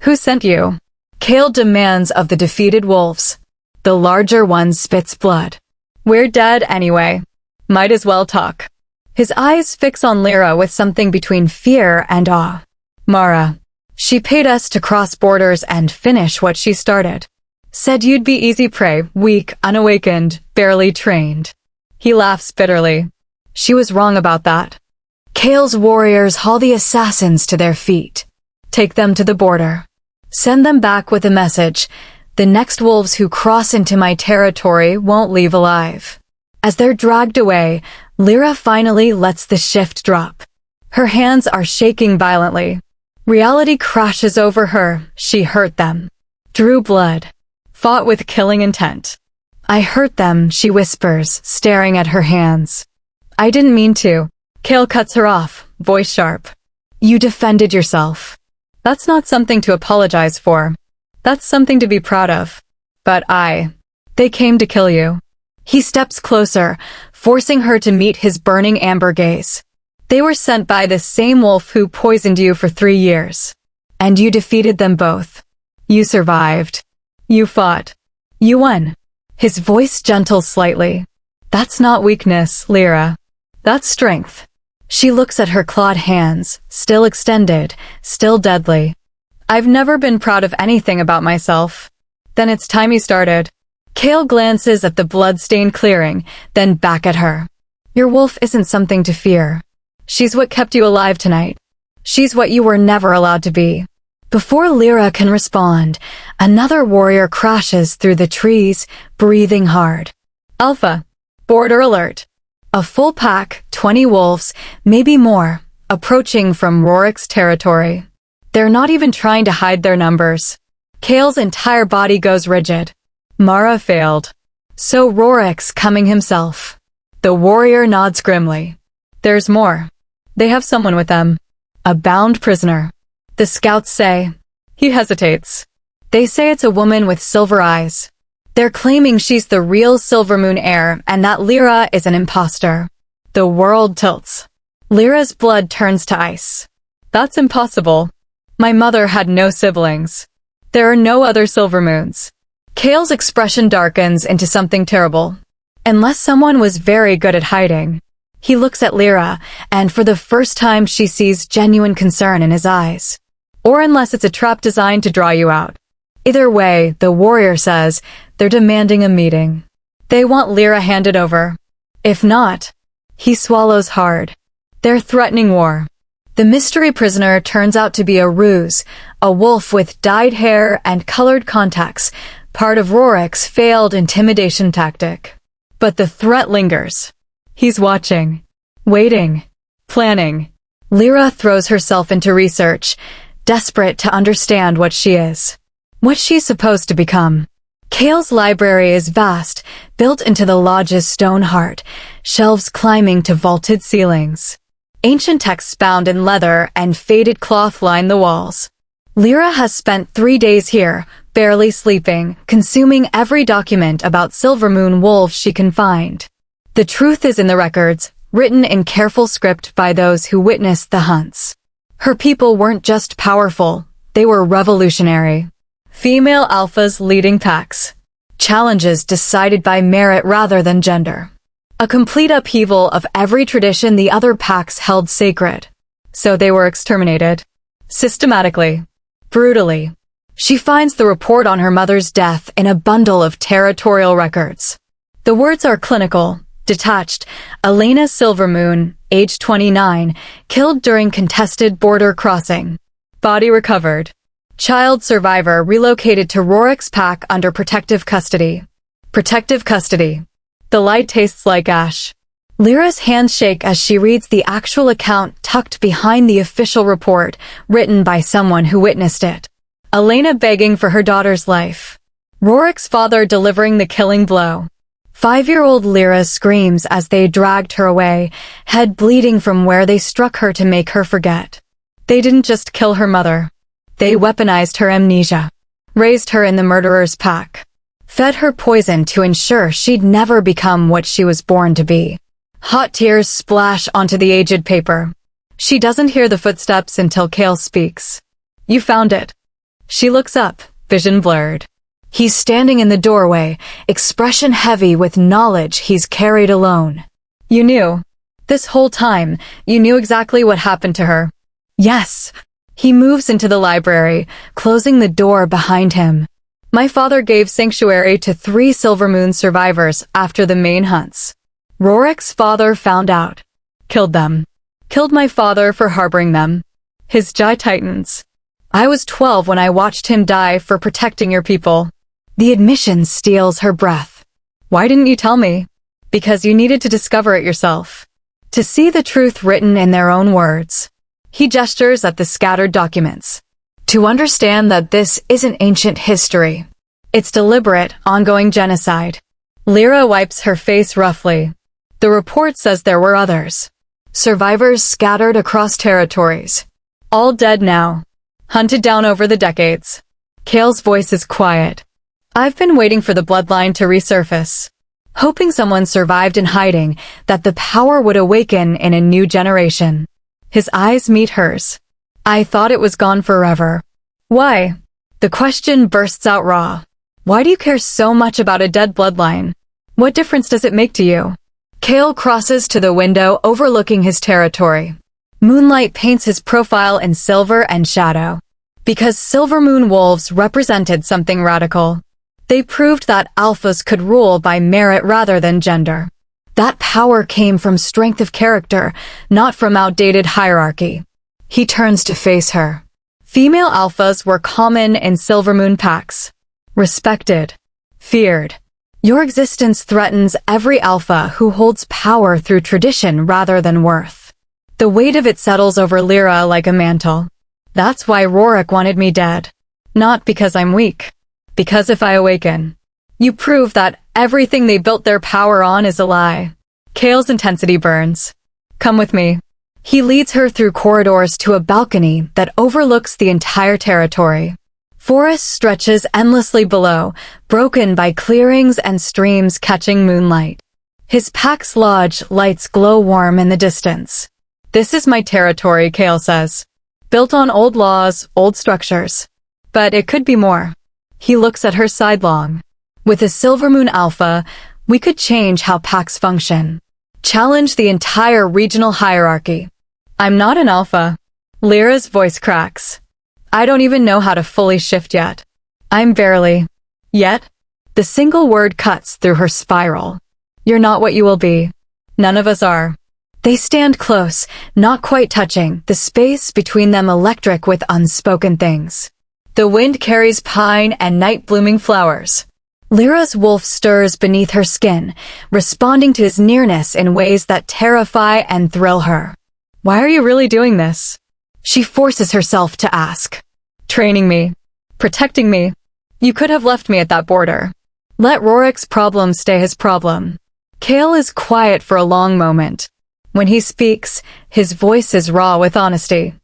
Who sent you? Kale demands of the defeated wolves. The larger one spits blood. We're dead anyway. Might as well talk. His eyes fix on Lyra with something between fear and awe. Mara. She paid us to cross borders and finish what she started. Said you'd be easy prey, weak, unawakened, barely trained. He laughs bitterly. She was wrong about that. Kale's warriors haul the assassins to their feet. Take them to the border. Send them back with a message. The next wolves who cross into my territory won't leave alive. As they're dragged away, Lyra finally lets the shift drop. Her hands are shaking violently. Reality crashes over her. She hurt them. Drew blood. Fought with killing intent. I hurt them, she whispers, staring at her hands. I didn't mean to. Kale cuts her off, voice sharp. You defended yourself. That's not something to apologize for. That's something to be proud of. But they came to kill you. He steps closer, forcing her to meet his burning amber gaze. They were sent by the same wolf who poisoned you for 3 years. And you defeated them both. You survived. You fought. You won. His voice gentles slightly. That's not weakness, Lyra. That's strength. She looks at her clawed hands, still extended, still deadly. I've never been proud of anything about myself. Then it's time you started. Kale glances at the blood-stained clearing, then back at her. Your wolf isn't something to fear. She's what kept you alive tonight. She's what you were never allowed to be. Before Lyra can respond, another warrior crashes through the trees, breathing hard. Alpha. Border alert. A full pack, 20 wolves, maybe more, approaching from Rorik's territory. They're not even trying to hide their numbers. Kale's entire body goes rigid. Mara failed. So Rorik's coming himself. The warrior nods grimly. There's more. They have someone with them. A bound prisoner. The scouts say. He hesitates. They say it's a woman with silver eyes. They're claiming she's the real Silvermoon heir and that Lyra is an imposter. The world tilts. Lyra's blood turns to ice. That's impossible. My mother had no siblings. There are no other Silvermoons. Kale's expression darkens into something terrible. Unless someone was very good at hiding. He looks at Lyra, and for the first time she sees genuine concern in his eyes. Or unless it's a trap designed to draw you out. Either way, the warrior says, they're demanding a meeting. They want Lyra handed over. If not, he swallows hard. They're threatening war. The mystery prisoner turns out to be a ruse, a wolf with dyed hair and colored contacts, part of Rorik's failed intimidation tactic. But the threat lingers. He's watching, waiting, planning. Lyra throws herself into research, desperate to understand what she is. What she's supposed to become. Kale's library is vast, built into the lodge's stone heart, shelves climbing to vaulted ceilings. Ancient texts bound in leather and faded cloth line the walls. Lyra has spent 3 days here, barely sleeping, consuming every document about Silver Moon wolves she can find. The truth is in the records, written in careful script by those who witnessed the hunts. Her people weren't just powerful, they were revolutionary. Female alphas leading packs. Challenges decided by merit rather than gender. A complete upheaval of every tradition the other packs held sacred. So they were exterminated. Systematically. Brutally. She finds the report on her mother's death in a bundle of territorial records. The words are clinical, detached. Elena Silvermoon, age 29, killed during contested border crossing. Body recovered. Child survivor relocated to Rorik's pack under protective custody. Protective custody. The light tastes like ash. Lyra's hands shake as she reads the actual account tucked behind the official report, written by someone who witnessed it. Elena begging for her daughter's life. Rorik's father delivering the killing blow. 5-year-old Lyra screams as they dragged her away, head bleeding from where they struck her to make her forget. They didn't just kill her mother. They weaponized her amnesia. Raised her in the murderer's pack. Fed her poison to ensure she'd never become what she was born to be. Hot tears splash onto the aged paper. She doesn't hear the footsteps until Kale speaks. You found it. She looks up, vision blurred. He's standing in the doorway, expression heavy with knowledge he's carried alone. You knew. This whole time, you knew exactly what happened to her. Yes. He moves into the library, closing the door behind him. My father gave sanctuary to 3 Silvermoon survivors after the main hunts. Rorik's father found out. Killed them. Killed my father for harboring them. His jaw tightens. I was 12 when I watched him die for protecting your people. The admission steals her breath. Why didn't you tell me? Because you needed to discover it yourself. To see the truth written in their own words. He gestures at the scattered documents. To understand that this isn't ancient history. It's deliberate, ongoing genocide. Lyra wipes her face roughly. The report says there were others. Survivors scattered across territories. All dead now. Hunted down over the decades. Kale's voice is quiet. I've been waiting for the bloodline to resurface. Hoping someone survived in hiding, that the power would awaken in a new generation. His eyes meet hers. I thought it was gone forever. Why? The question bursts out raw. Why do you care so much about a dead bloodline? What difference does it make to you? Kale crosses to the window overlooking his territory. Moonlight paints his profile in silver and shadow. Because Silvermoon wolves represented something radical. They proved that alphas could rule by merit rather than gender. That power came from strength of character, not from outdated hierarchy. He turns to face her. Female alphas were common in Silvermoon packs. Respected. Feared. Your existence threatens every alpha who holds power through tradition rather than worth. The weight of it settles over Lyra like a mantle. That's why Rorik wanted me dead. Not because I'm weak. Because if I awaken, you prove that everything they built their power on is a lie. Kale's intensity burns. Come with me. He leads her through corridors to a balcony that overlooks the entire territory. Forest stretches endlessly below, broken by clearings and streams catching moonlight. His pack's lodge lights glow warm in the distance. This is my territory, Kale says. Built on old laws, old structures. But it could be more. He looks at her sidelong. With a Silvermoon alpha, we could change how packs function. Challenge the entire regional hierarchy. I'm not an alpha. Lyra's voice cracks. I don't even know how to fully shift yet. I'm barely. Yet? The single word cuts through her spiral. You're not what you will be. None of us are. They stand close, not quite touching, the space between them electric with unspoken things. The wind carries pine and night-blooming flowers. Lyra's wolf stirs beneath her skin, responding to his nearness in ways that terrify and thrill her. Why are you really doing this? She forces herself to ask. Training me. Protecting me. You could have left me at that border. Let Rorik's problem stay his problem. Kale is quiet for a long moment. When he speaks, his voice is raw with honesty.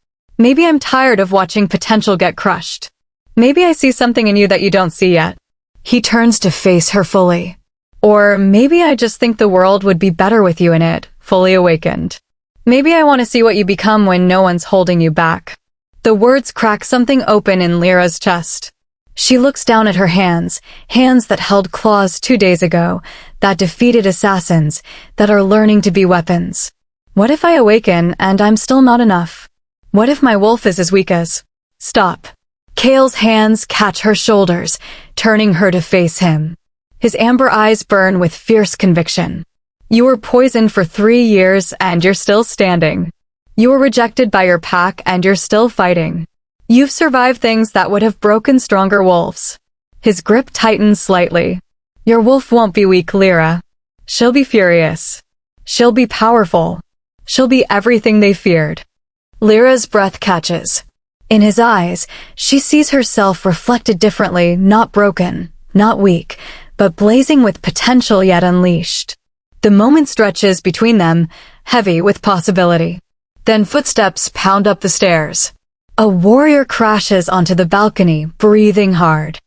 Maybe I'm tired of watching potential get crushed. Maybe I see something in you that you don't see yet. He turns to face her fully. Or maybe I just think the world would be better with you in it, fully awakened. Maybe I want to see what you become when no one's holding you back. The words crack something open in Lyra's chest. She looks down at her hands, hands that held claws 2 days ago, that defeated assassins, that are learning to be weapons. What if I awaken and I'm still not enough? What if my wolf is as weak as... Stop. Kale's hands catch her shoulders, turning her to face him. His amber eyes burn with fierce conviction. You were poisoned for 3 years and you're still standing. You were rejected by your pack and you're still fighting. You've survived things that would have broken stronger wolves. His grip tightens slightly. Your wolf won't be weak, Lyra. She'll be furious. She'll be powerful. She'll be everything they feared. Lyra's breath catches. In his eyes, she sees herself reflected differently, not broken, not weak, but blazing with potential yet unleashed. The moment stretches between them, heavy with possibility. Then footsteps pound up the stairs. A warrior crashes onto the balcony, breathing hard.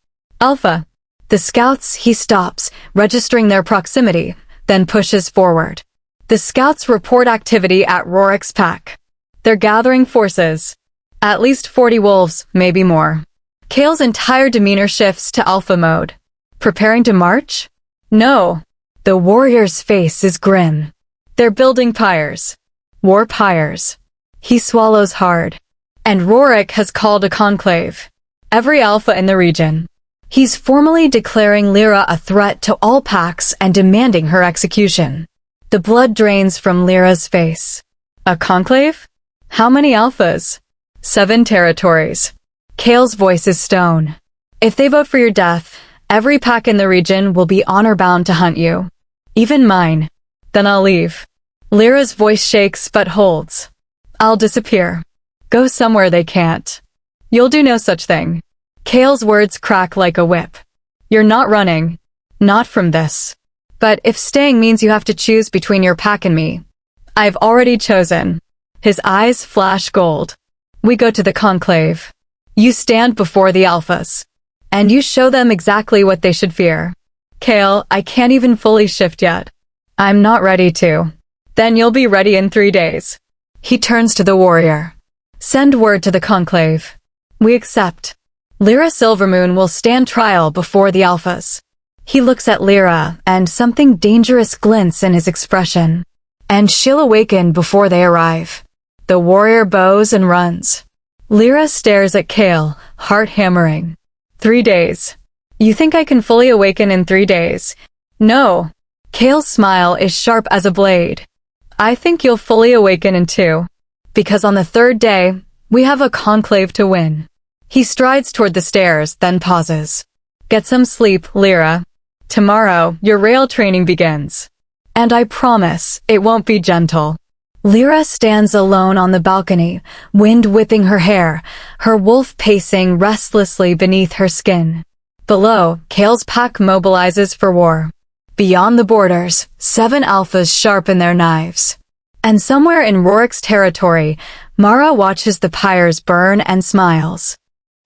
Alpha. The scouts, he stops, registering their proximity, then pushes forward. The scouts report activity at Rorik's pack. They're gathering forces. At least 40 wolves, maybe more. Kale's entire demeanor shifts to alpha mode. Preparing to march? No. The warrior's face is grim. They're building pyres. War pyres. He swallows hard. And Rorik has called a conclave. Every alpha in the region. He's formally declaring Lyra a threat to all packs and demanding her execution. The blood drains from Lyra's face. A conclave? How many alphas? 7 territories. Kale's voice is stone. If they vote for your death, every pack in the region will be honor-bound to hunt you. Even mine. Then I'll leave. Lyra's voice shakes but holds. I'll disappear. Go somewhere they can't. You'll do no such thing. Kale's words crack like a whip. You're not running. Not from this. But if staying means you have to choose between your pack and me, I've already chosen. His eyes flash gold. We go to the conclave. You stand before the alphas. And you show them exactly what they should fear. Kale, I can't even fully shift yet. I'm not ready to. Then you'll be ready in 3 days. He turns to the warrior. Send word to the conclave. We accept. Lyra Silvermoon will stand trial before the alphas. He looks at Lyra, and something dangerous glints in his expression. And she'll awaken before they arrive. The warrior bows and runs. Lyra stares at Kale, heart hammering. 3 days. You think I can fully awaken in 3 days? No. Kale's smile is sharp as a blade. I think you'll fully awaken in 2. Because on the 3rd day, we have a conclave to win. He strides toward the stairs, then pauses. Get some sleep, Lyra. Tomorrow, your rail training begins. And I promise, it won't be gentle. Lyra stands alone on the balcony, wind whipping her hair, her wolf pacing restlessly beneath her skin. Below, Kale's pack mobilizes for war. Beyond the borders, 7 alphas sharpen their knives. And somewhere in Rorik's territory, Mara watches the pyres burn and smiles.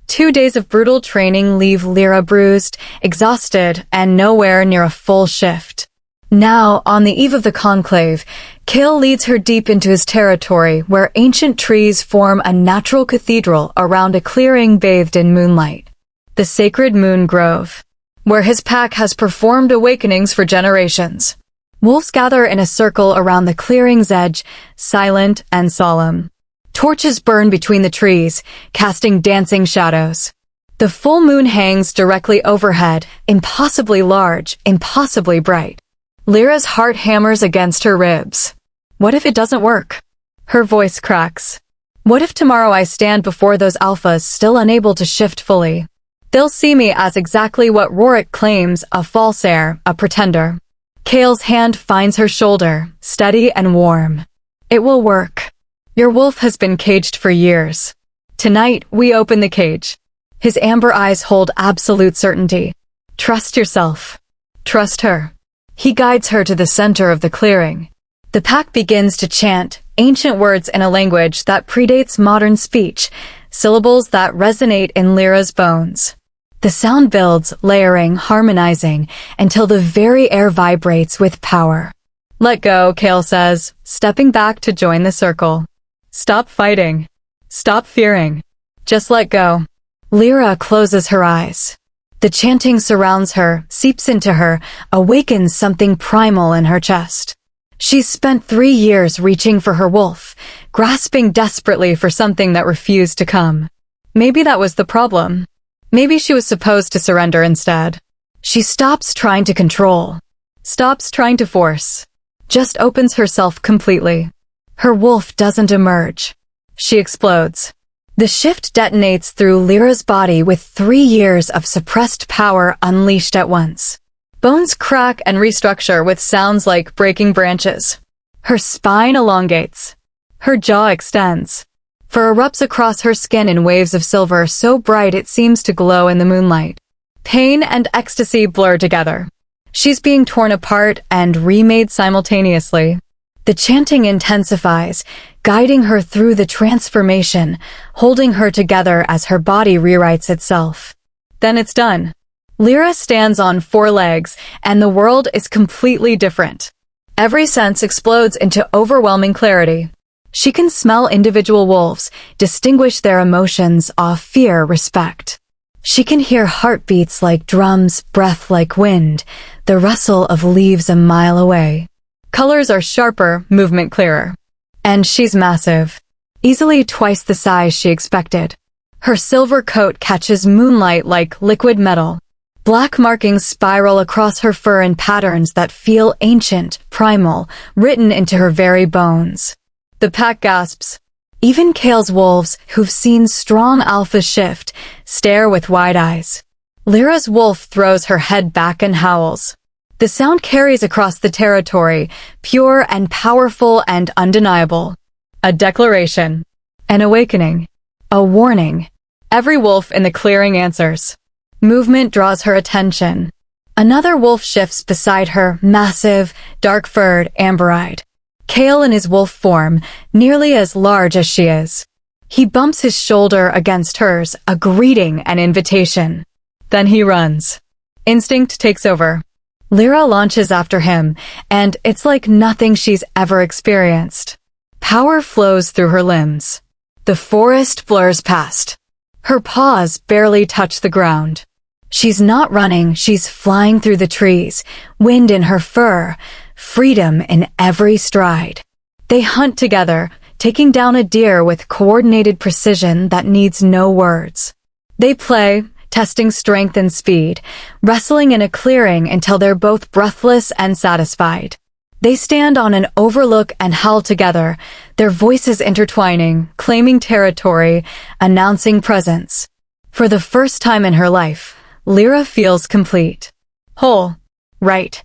2 days of brutal training leave Lyra bruised, exhausted, and nowhere near a full shift. Now, on the eve of the conclave, Kale leads her deep into his territory where ancient trees form a natural cathedral around a clearing bathed in moonlight. The sacred Moon Grove, where his pack has performed awakenings for generations. Wolves gather in a circle around the clearing's edge, silent and solemn. Torches burn between the trees, casting dancing shadows. The full moon hangs directly overhead, impossibly large, impossibly bright. Lyra's heart hammers against her ribs. What if it doesn't work? Her voice cracks. What if tomorrow I stand before those alphas still unable to shift fully? They'll see me as exactly what Rorik claims, a false heir, a pretender. Kale's hand finds her shoulder, steady and warm. It will work. Your wolf has been caged for years. Tonight, we open the cage. His amber eyes hold absolute certainty. Trust yourself. Trust her. He guides her to the center of the clearing. The pack begins to chant, ancient words in a language that predates modern speech, syllables that resonate in Lyra's bones. The sound builds, layering, harmonizing, until the very air vibrates with power. "Let go," Kale says, stepping back to join the circle. "Stop fighting. Stop fearing. Just let go." Lyra closes her eyes. The chanting surrounds her, seeps into her, awakens something primal in her chest. She's spent 3 years reaching for her wolf, grasping desperately for something that refused to come. Maybe that was the problem. Maybe she was supposed to surrender instead. She stops trying to control, stops trying to force, just opens herself completely. Her wolf doesn't emerge. She explodes. The shift detonates through Lyra's body with 3 years of suppressed power unleashed at once. Bones crack and restructure with sounds like breaking branches. Her spine elongates. Her jaw extends. Fur erupts across her skin in waves of silver so bright it seems to glow in the moonlight. Pain and ecstasy blur together. She's being torn apart and remade simultaneously. The chanting intensifies, guiding her through the transformation, holding her together as her body rewrites itself. Then it's done. Lyra stands on 4 legs, and the world is completely different. Every sense explodes into overwhelming clarity. She can smell individual wolves, distinguish their emotions, awe, fear, respect. She can hear heartbeats like drums, breath like wind, the rustle of leaves a mile away. Colors are sharper, movement clearer. And she's massive. Easily twice the size she expected. Her silver coat catches moonlight like liquid metal. Black markings spiral across her fur in patterns that feel ancient, primal, written into her very bones. The pack gasps. Even Kale's wolves, who've seen strong alpha shift, stare with wide eyes. Lyra's wolf throws her head back and howls. The sound carries across the territory, pure and powerful and undeniable. A declaration. An awakening. A warning. Every wolf in the clearing answers. Movement draws her attention. Another wolf shifts beside her, massive, dark-furred, amber-eyed. Kale in his wolf form, nearly as large as she is. He bumps his shoulder against hers, a greeting, an invitation. Then he runs. Instinct takes over. Lyra launches after him, and it's like nothing she's ever experienced. Power flows through her limbs. The forest blurs past. Her paws barely touch the ground. She's not running, she's flying through the trees, wind in her fur, freedom in every stride. They hunt together, taking down a deer with coordinated precision that needs no words. They play, testing strength and speed, wrestling in a clearing until they're both breathless and satisfied. They stand on an overlook and howl together, their voices intertwining, claiming territory, announcing presence. For the first time in her life, Lyra feels complete. Whole. Right.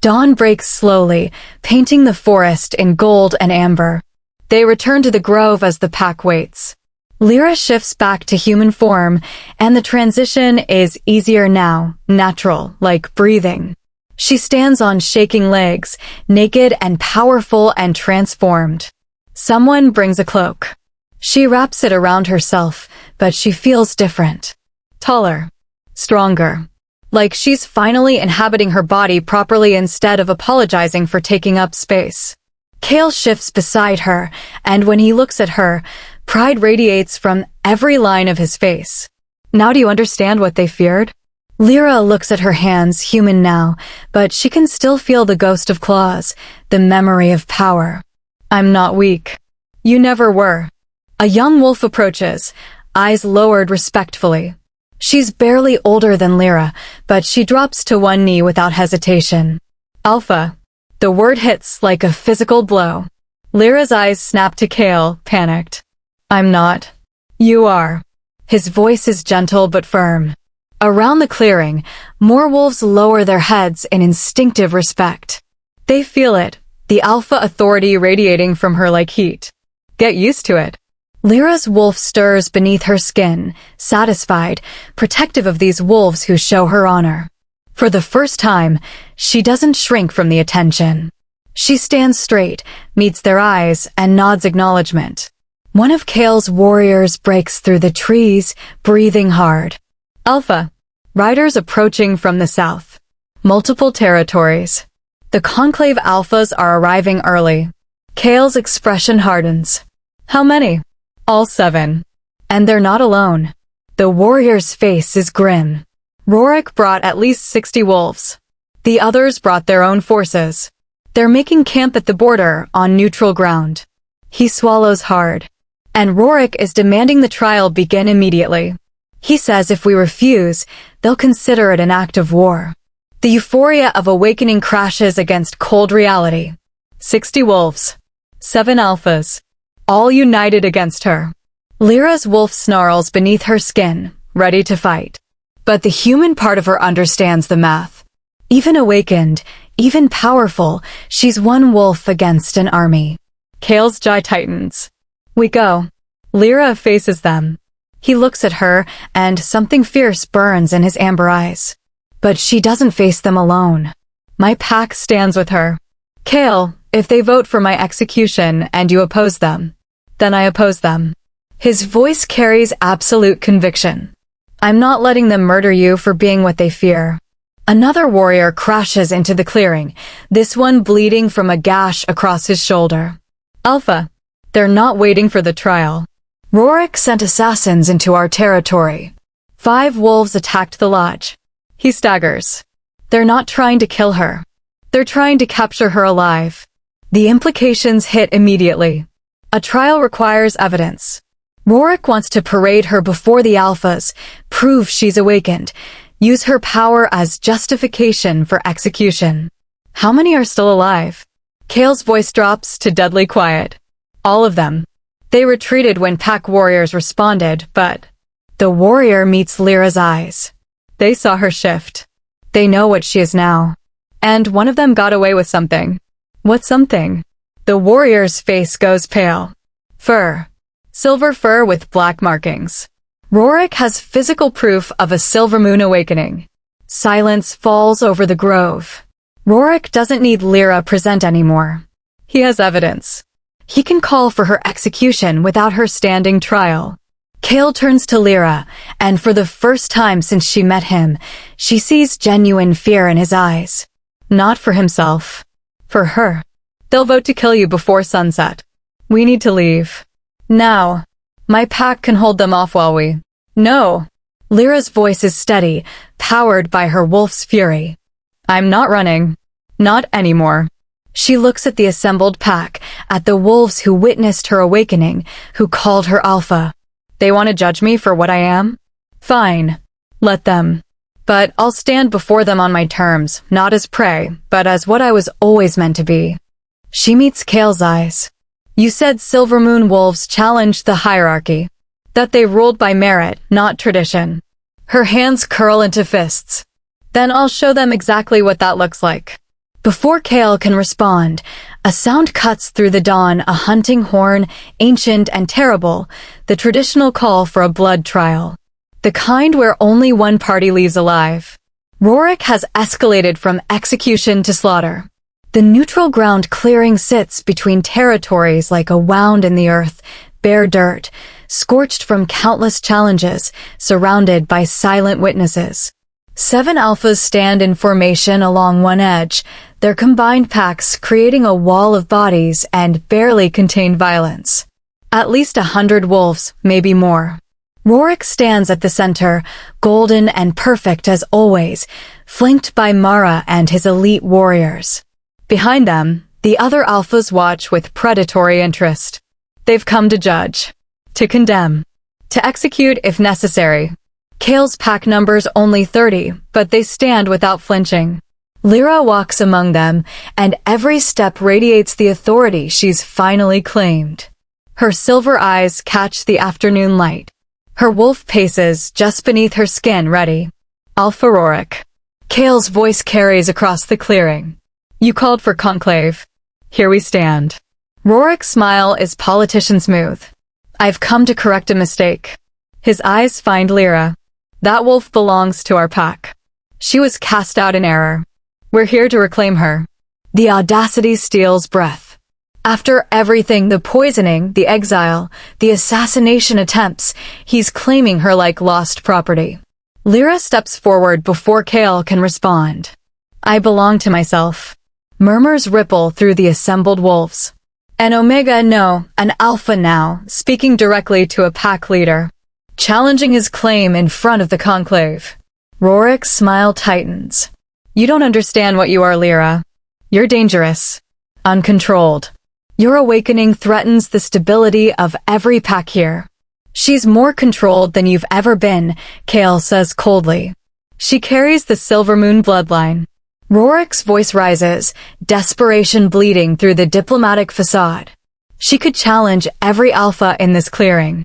Dawn breaks slowly, painting the forest in gold and amber. They return to the grove as the pack waits. Lyra shifts back to human form, and the transition is easier now, natural, like breathing. She stands on shaking legs, naked and powerful and transformed. Someone brings a cloak. She wraps it around herself, but she feels different. Taller. Stronger. Like she's finally inhabiting her body properly instead of apologizing for taking up space. Kale shifts beside her, and when he looks at her, pride radiates from every line of his face. Now do you understand what they feared? Lyra looks at her hands, human now, but she can still feel the ghost of claws, the memory of power. I'm not weak. You never were. A young wolf approaches, eyes lowered respectfully. She's barely older than Lyra, but she drops to one knee without hesitation. Alpha. The word hits like a physical blow. Lyra's eyes snap to Kale, panicked. I'm not. You are. His voice is gentle but firm. Around the clearing, more wolves lower their heads in instinctive respect. They feel it, the alpha authority radiating from her like heat. Get used to it. Lyra's wolf stirs beneath her skin, satisfied, protective of these wolves who show her honor. For the first time, she doesn't shrink from the attention. She stands straight, meets their eyes, and nods acknowledgement. One of Kale's warriors breaks through the trees, breathing hard. Alpha. Riders approaching from the south. Multiple territories. The Conclave Alphas are arriving early. Kale's expression hardens. How many? All 7. And they're not alone. The warrior's face is grim. Rorik brought at least 60 wolves. The others brought their own forces. They're making camp at the border, on neutral ground. He swallows hard. And Rorik is demanding the trial begin immediately. He says if we refuse, they'll consider it an act of war. The euphoria of awakening crashes against cold reality. 60 wolves. 7 alphas. All united against her. Lyra's wolf snarls beneath her skin, ready to fight. But the human part of her understands the math. Even awakened, even powerful, she's one wolf against an army. Kale's jaw tightens. We go. Lyra faces them. He looks at her, and something fierce burns in his amber eyes. But she doesn't face them alone. My pack stands with her. Kale, if they vote for my execution and you oppose them, then I oppose them. His voice carries absolute conviction. I'm not letting them murder you for being what they fear. Another warrior crashes into the clearing, this one bleeding from a gash across his shoulder. Alpha. They're not waiting for the trial. Rorik sent assassins into our territory. 5 wolves attacked the lodge. He staggers. They're not trying to kill her. They're trying to capture her alive. The implications hit immediately. A trial requires evidence. Rorik wants to parade her before the alphas, prove she's awakened, use her power as justification for execution. How many are still alive? Kale's voice drops to deadly quiet. All of them. They retreated when pack warriors responded, but the warrior meets Lyra's eyes. They saw her shift. They know what she is now. And one of them got away with something. What something? The warrior's face goes pale. Fur. Silver fur with black markings. Rorik has physical proof of a silver moon awakening. Silence falls over the grove. Rorik doesn't need Lyra present anymore. He has evidence. He can call for her execution without her standing trial. Kale turns to Lyra, and for the first time since she met him, she sees genuine fear in his eyes. Not for himself. For her. They'll vote to kill you before sunset. We need to leave. Now. My pack can hold them off while we... No. Lyra's voice is steady, powered by her wolf's fury. I'm not running. Not anymore. She looks at the assembled pack, at the wolves who witnessed her awakening, who called her alpha. They want to judge me for what I am? Fine. Let them. But I'll stand before them on my terms, not as prey, but as what I was always meant to be. She meets Kale's eyes. You said Silver Moon wolves challenged the hierarchy. That they ruled by merit, not tradition. Her hands curl into fists. Then I'll show them exactly what that looks like. Before Kale can respond, a sound cuts through the dawn, a hunting horn, ancient and terrible, the traditional call for a blood trial. The kind where only one party leaves alive. Rorik has escalated from execution to slaughter. The neutral ground clearing sits between territories like a wound in the earth, bare dirt, scorched from countless challenges, surrounded by silent witnesses. 7 alphas stand in formation along one edge, their combined packs creating a wall of bodies and barely contained violence. At least 100 wolves, maybe more. Rorik stands at the center, golden and perfect as always, flanked by Mara and his elite warriors. Behind them, the other alphas watch with predatory interest. They've come to judge. To condemn. To execute if necessary. Kale's pack numbers only 30, but they stand without flinching. Lyra walks among them, and every step radiates the authority she's finally claimed. Her silver eyes catch the afternoon light. Her wolf paces just beneath her skin, ready. Alpha Rorik. Kale's voice carries across the clearing. You called for conclave. Here we stand. Rorik's smile is politician smooth. I've come to correct a mistake. His eyes find Lyra. That wolf belongs to our pack. She was cast out in error. We're here to reclaim her. The audacity steals breath. After everything, the poisoning, the exile, the assassination attempts, he's claiming her like lost property. Lyra steps forward before Kale can respond. I belong to myself. Murmurs ripple through the assembled wolves. An Omega, no, an Alpha now, speaking directly to a pack leader, challenging his claim in front of the conclave. Rorik's smile tightens. You don't understand what you are, Lyra. You're dangerous. Uncontrolled. Your awakening threatens the stability of every pack here. She's more controlled than you've ever been, Kale says coldly. She carries the Silver Moon bloodline. Rorik's voice rises, desperation bleeding through the diplomatic facade. She could challenge every alpha in this clearing.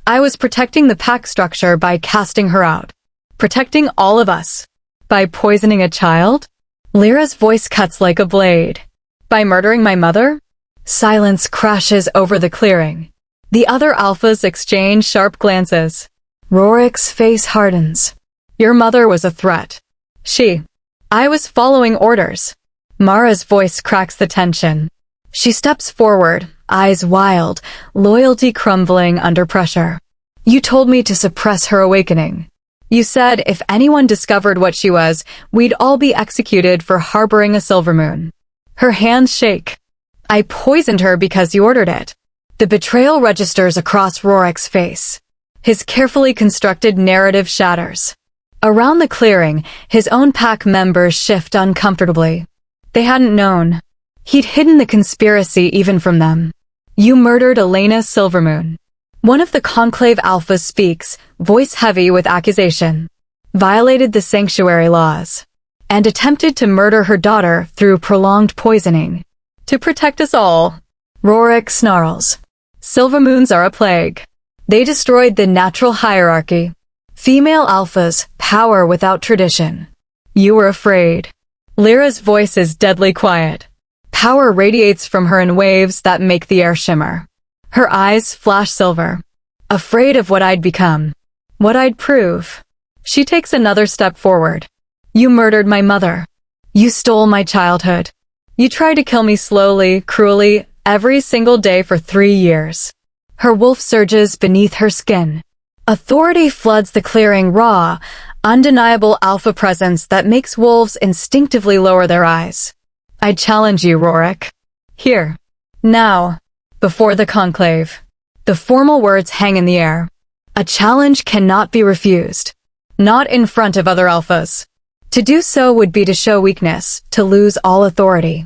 I was protecting the pack structure by casting her out. Protecting all of us. By poisoning a child? Lyra's voice cuts like a blade. By murdering my mother? Silence crashes over the clearing. The other alphas exchange sharp glances. Rorik's face hardens. Your mother was a threat. I was following orders. Mara's voice cracks the tension. She steps forward, eyes wild, loyalty crumbling under pressure. You told me to suppress her awakening. You said if anyone discovered what she was, we'd all be executed for harboring a silver moon. Her hands shake. I poisoned her because you ordered it. The betrayal registers across Rorik's face. His carefully constructed narrative shatters. Around the clearing, his own pack members shift uncomfortably. They hadn't known. He'd hidden the conspiracy even from them. You murdered Elena Silvermoon. One of the Conclave Alphas speaks, voice heavy with accusation. Violated the sanctuary laws. And attempted to murder her daughter through prolonged poisoning. To protect us all. Rorik snarls. Silvermoons are a plague. They destroyed the natural hierarchy. Female alphas, power without tradition. You were afraid. Lyra's voice is deadly quiet. Power radiates from her in waves that make the air shimmer. Her eyes flash silver. Afraid of what I'd become. What I'd prove. She takes another step forward. You murdered my mother. You stole my childhood. You tried to kill me slowly, cruelly, every single day for 3 years. Her wolf surges beneath her skin. Authority floods the clearing raw, undeniable alpha presence that makes wolves instinctively lower their eyes. I challenge you, Rorik. Here. Now. Before the conclave. The formal words hang in the air. A challenge cannot be refused. Not in front of other alphas. To do so would be to show weakness, to lose all authority.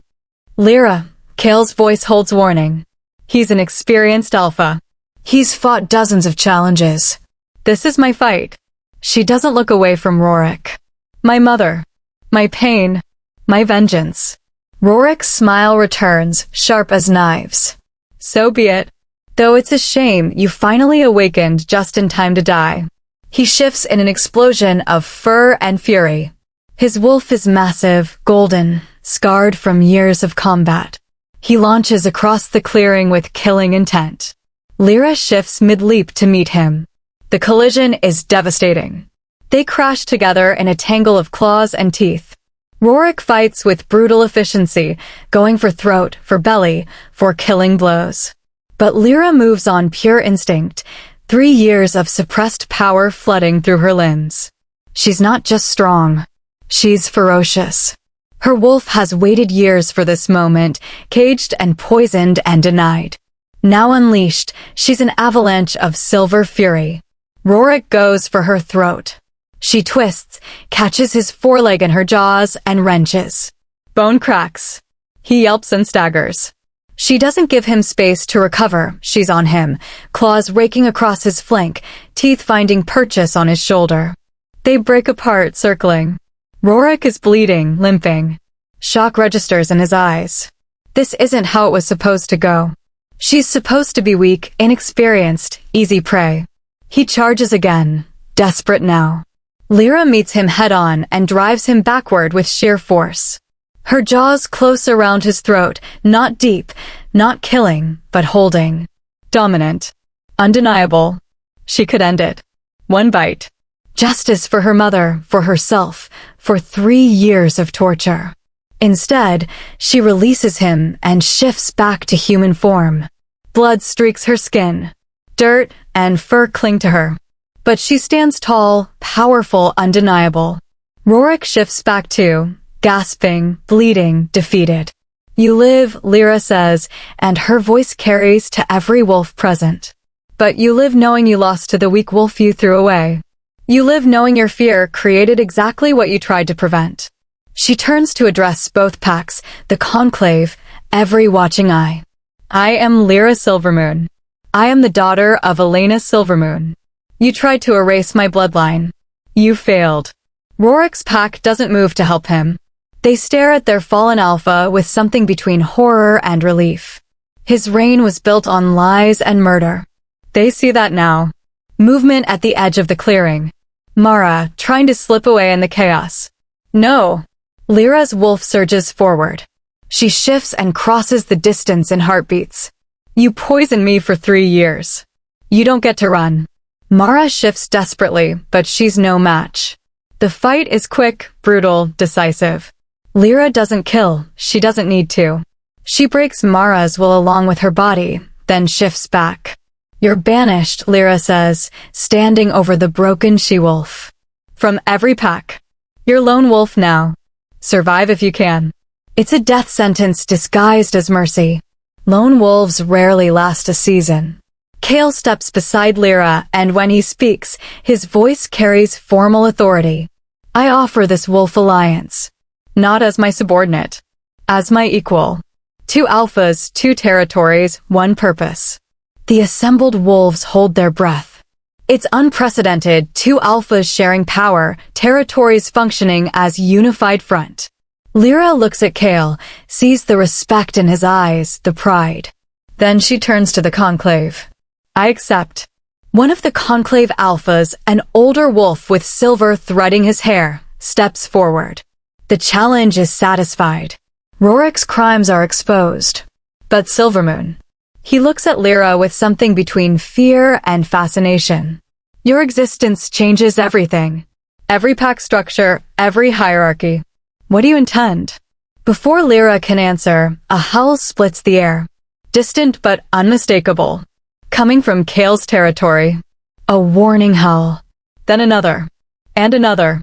Lyra, Kale's voice holds warning. He's an experienced alpha. He's fought dozens of challenges. This is my fight. She doesn't look away from Rorik. My mother. My pain. My vengeance. Rorik's smile returns, sharp as knives. So be it. Though it's a shame you finally awakened just in time to die. He shifts in an explosion of fur and fury. His wolf is massive, golden, scarred from years of combat. He launches across the clearing with killing intent. Lyra shifts mid-leap to meet him. The collision is devastating. They crash together in a tangle of claws and teeth. Rorik fights with brutal efficiency, going for throat, for belly, for killing blows. But Lyra moves on pure instinct, 3 years of suppressed power flooding through her limbs. She's not just strong. She's ferocious. Her wolf has waited years for this moment, caged and poisoned and denied. Now unleashed, she's an avalanche of silver fury. Rorik goes for her throat. She twists, catches his foreleg in her jaws, and wrenches. Bone cracks. He yelps and staggers. She doesn't give him space to recover. She's on him, claws raking across his flank, teeth finding purchase on his shoulder. They break apart, circling. Rorik is bleeding, limping. Shock registers in his eyes. This isn't how it was supposed to go. She's supposed to be weak, inexperienced, easy prey. He charges again, desperate now. Lyra meets him head-on and drives him backward with sheer force. Her jaws close around his throat, not deep, not killing, but holding. Dominant. Undeniable. She could end it. One bite. Justice for her mother, for herself, for 3 years of torture. Instead, she releases him and shifts back to human form. Blood streaks her skin. Dirt and fur cling to her. But she stands tall, powerful, undeniable. Rorik shifts back too, gasping, bleeding, defeated. You live, Lyra says, and her voice carries to every wolf present. But you live knowing you lost to the weak wolf you threw away. You live knowing your fear created exactly what you tried to prevent. She turns to address both packs, the conclave, every watching eye. I am Lyra Silvermoon. I am the daughter of Elena Silvermoon. You tried to erase my bloodline. You failed. Rorik's pack doesn't move to help him. They stare at their fallen alpha with something between horror and relief. His reign was built on lies and murder. They see that now. Movement at the edge of the clearing. Mara, trying to slip away in the chaos. No. Lyra's wolf surges forward. She shifts and crosses the distance in heartbeats. You poisoned me for 3 years. You don't get to run. Mara shifts desperately, but she's no match. The fight is quick, brutal, decisive. Lyra doesn't kill. She doesn't need to. She breaks Mara's will along with her body, then shifts back. You're banished, Lyra says, standing over the broken she-wolf. From every pack. You're lone wolf now. Survive if you can. It's a death sentence disguised as mercy. Lone wolves rarely last a season. Kale steps beside Lyra, and when he speaks, his voice carries formal authority. I offer this wolf alliance. Not as my subordinate. As my equal. 2 alphas, 2 territories, 1 purpose. The assembled wolves hold their breath. It's unprecedented, 2 alphas sharing power, territories functioning as unified front. Lyra looks at Kale, sees the respect in his eyes, the pride. Then she turns to the conclave. I accept. One of the conclave alphas, an older wolf with silver threading his hair, steps forward. The challenge is satisfied. Rorik's crimes are exposed. But Silvermoon. He looks at Lyra with something between fear and fascination. Your existence changes everything. Every pack structure, every hierarchy. What do you intend? Before Lyra can answer, a howl splits the air. Distant but unmistakable. Coming from Kale's territory. A warning howl. Then another. And another.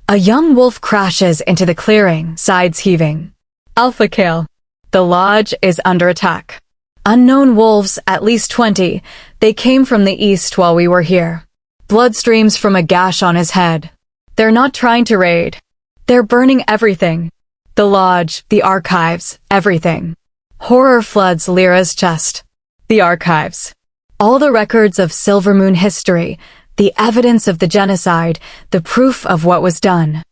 A young wolf crashes into the clearing, sides heaving. Alpha Kale. The lodge is under attack. Unknown wolves, at least 20. They came from the east while we were here. Blood streams from a gash on his head. They're not trying to raid. They're burning everything. The lodge, the archives, everything. Horror floods Lyra's chest. The archives. All the records of Silvermoon history, the evidence of the genocide, the proof of what was done.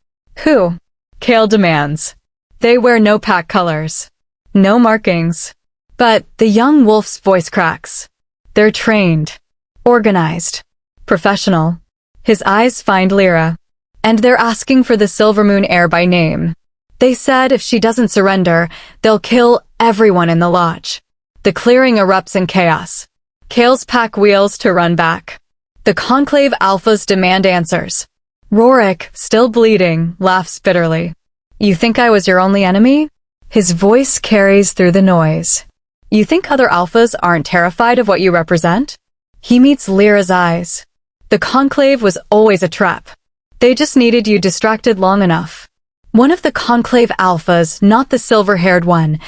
Who? Kale demands. They wear no pack colors. No markings. But the young wolf's voice cracks. They're trained. Organized. Professional. His eyes find Lyra. And they're asking for the Silvermoon heir by name. They said if she doesn't surrender, they'll kill everyone in the lodge. The clearing erupts in chaos. Kale's pack wheels to run back. The conclave alphas demand answers. Rorik, still bleeding, laughs bitterly. You think I was your only enemy? His voice carries through the noise. You think other alphas aren't terrified of what you represent? He meets Lyra's eyes. The conclave was always a trap. They just needed you distracted long enough. One of the conclave alphas, not the silver-haired one,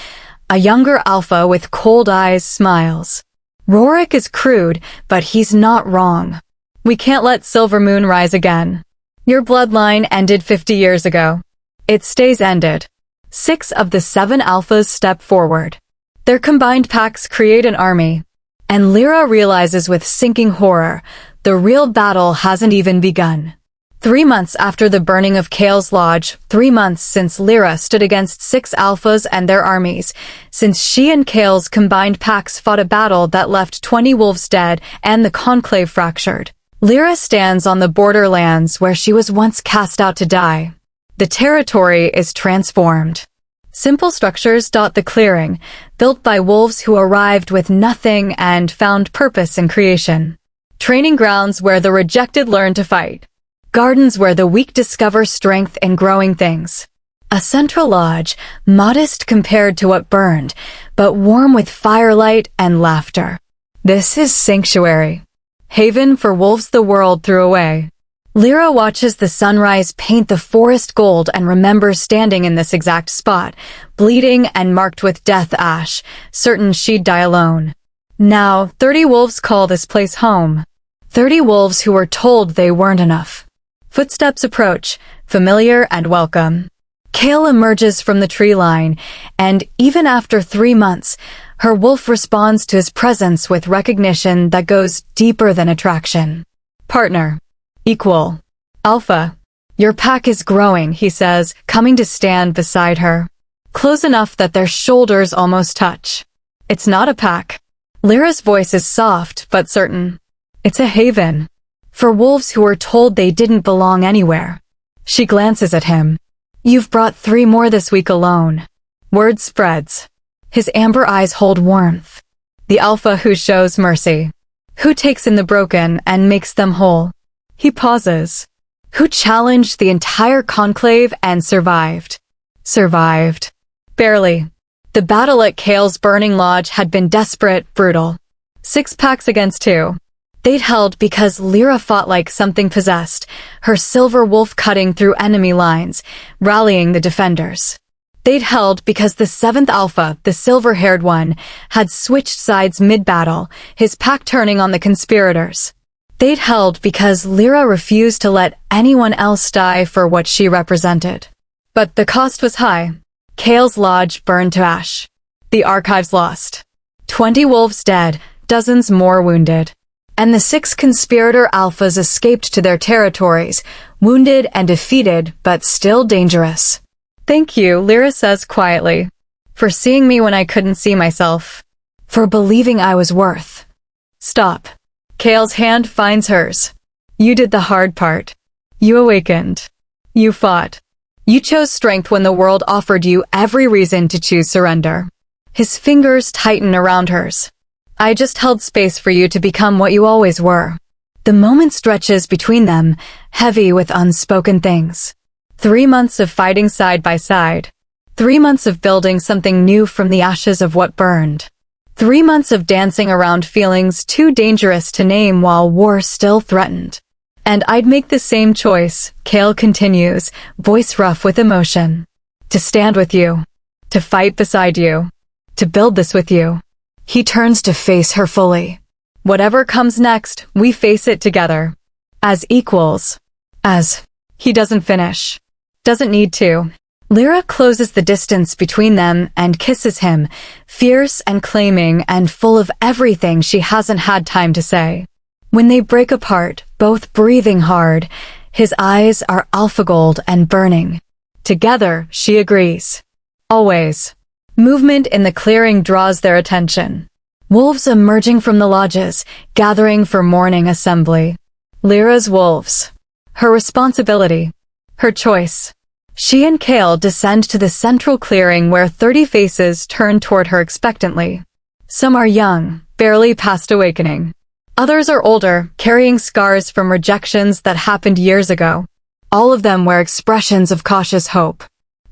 a younger alpha with cold eyes, smiles. Rorik is crude, but he's not wrong. We can't let Silvermoon rise again. Your bloodline ended 50 years ago. It stays ended. 6 of the 7 alphas step forward. Their combined packs create an army. And Lyra realizes with sinking horror, the real battle hasn't even begun. 3 months after the burning of Kale's lodge, 3 months since Lyra stood against 6 alphas and their armies, since she and Kale's combined packs fought a battle that left 20 wolves dead and the conclave fractured. Lyra stands on the borderlands where she was once cast out to die. The territory is transformed. Simple structures dot the clearing, built by wolves who arrived with nothing and found purpose in creation. Training grounds where the rejected learn to fight. Gardens where the weak discover strength in growing things. A central lodge, modest compared to what burned, but warm with firelight and laughter. This is sanctuary. Haven for wolves the world threw away. Lyra watches the sunrise paint the forest gold and remembers standing in this exact spot, bleeding and marked with death ash, certain she'd die alone. Now, 30 wolves call this place home. 30 wolves who were told they weren't enough. Footsteps approach, familiar and welcome. Kale emerges from the tree line, and even after 3 months, her wolf responds to his presence with recognition that goes deeper than attraction. Partner. Equal. Alpha. Your pack is growing, he says, coming to stand beside her. Close enough that their shoulders almost touch. It's not a pack. Lyra's voice is soft but certain. It's a haven. For wolves who were told they didn't belong anywhere. She glances at him. You've brought 3 more this week alone. Word spreads. His amber eyes hold warmth. The alpha who shows mercy. Who takes in the broken and makes them whole. He pauses. Who challenged the entire conclave and survived. Survived. Barely. The battle at Kale's burning lodge had been desperate, brutal. 6 packs against 2. They'd held because Lyra fought like something possessed, her silver wolf cutting through enemy lines, rallying the defenders. They'd held because the 7th alpha, the silver-haired one, had switched sides mid-battle, his pack turning on the conspirators. They'd held because Lyra refused to let anyone else die for what she represented. But the cost was high. Kale's lodge burned to ash. The archives lost. 20 wolves dead, dozens more wounded. And the 6 conspirator alphas escaped to their territories, wounded and defeated, but still dangerous. Thank you, Lyra says quietly. For seeing me when I couldn't see myself. For believing I was worth. Stop. Kale's hand finds hers. You did the hard part. You awakened. You fought. You chose strength when the world offered you every reason to choose surrender. His fingers tighten around hers. I just held space for you to become what you always were. The moment stretches between them, heavy with unspoken things. 3 months of fighting side by side. 3 months of building something new from the ashes of what burned. 3 months of dancing around feelings too dangerous to name while war still threatened. And I'd make the same choice, Kale continues, voice rough with emotion. To stand with you. To fight beside you. To build this with you. He turns to face her fully. Whatever comes next, we face it together. As equals. As. He doesn't finish. Doesn't need to. Lyra closes the distance between them and kisses him, fierce and claiming and full of everything she hasn't had time to say. When they break apart, both breathing hard, his eyes are alpha gold and burning. Together, she agrees. Always. Movement in the clearing draws their attention. Wolves emerging from the lodges, gathering for morning assembly. Lyra's wolves. Her responsibility. Her choice. She and Kale descend to the central clearing where 30 faces turn toward her expectantly. Some are young, barely past awakening. Others are older, carrying scars from rejections that happened years ago. All of them wear expressions of cautious hope.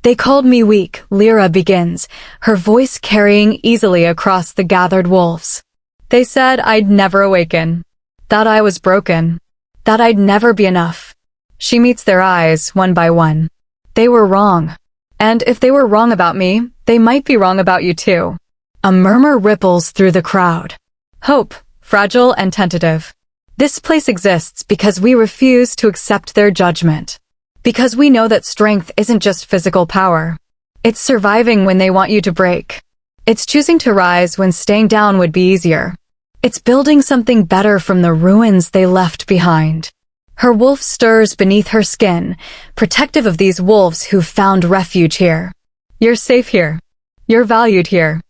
They called me weak, Lyra begins, her voice carrying easily across the gathered wolves. They said I'd never awaken. That I was broken. That I'd never be enough. She meets their eyes, one by one. They were wrong. And if they were wrong about me, they might be wrong about you too. A murmur ripples through the crowd. Hope, fragile and tentative. This place exists because we refuse to accept their judgment. Because we know that strength isn't just physical power. It's surviving when they want you to break. It's choosing to rise when staying down would be easier. It's building something better from the ruins they left behind. Her wolf stirs beneath her skin, protective of these wolves who found refuge here. You're safe here. You're valued here.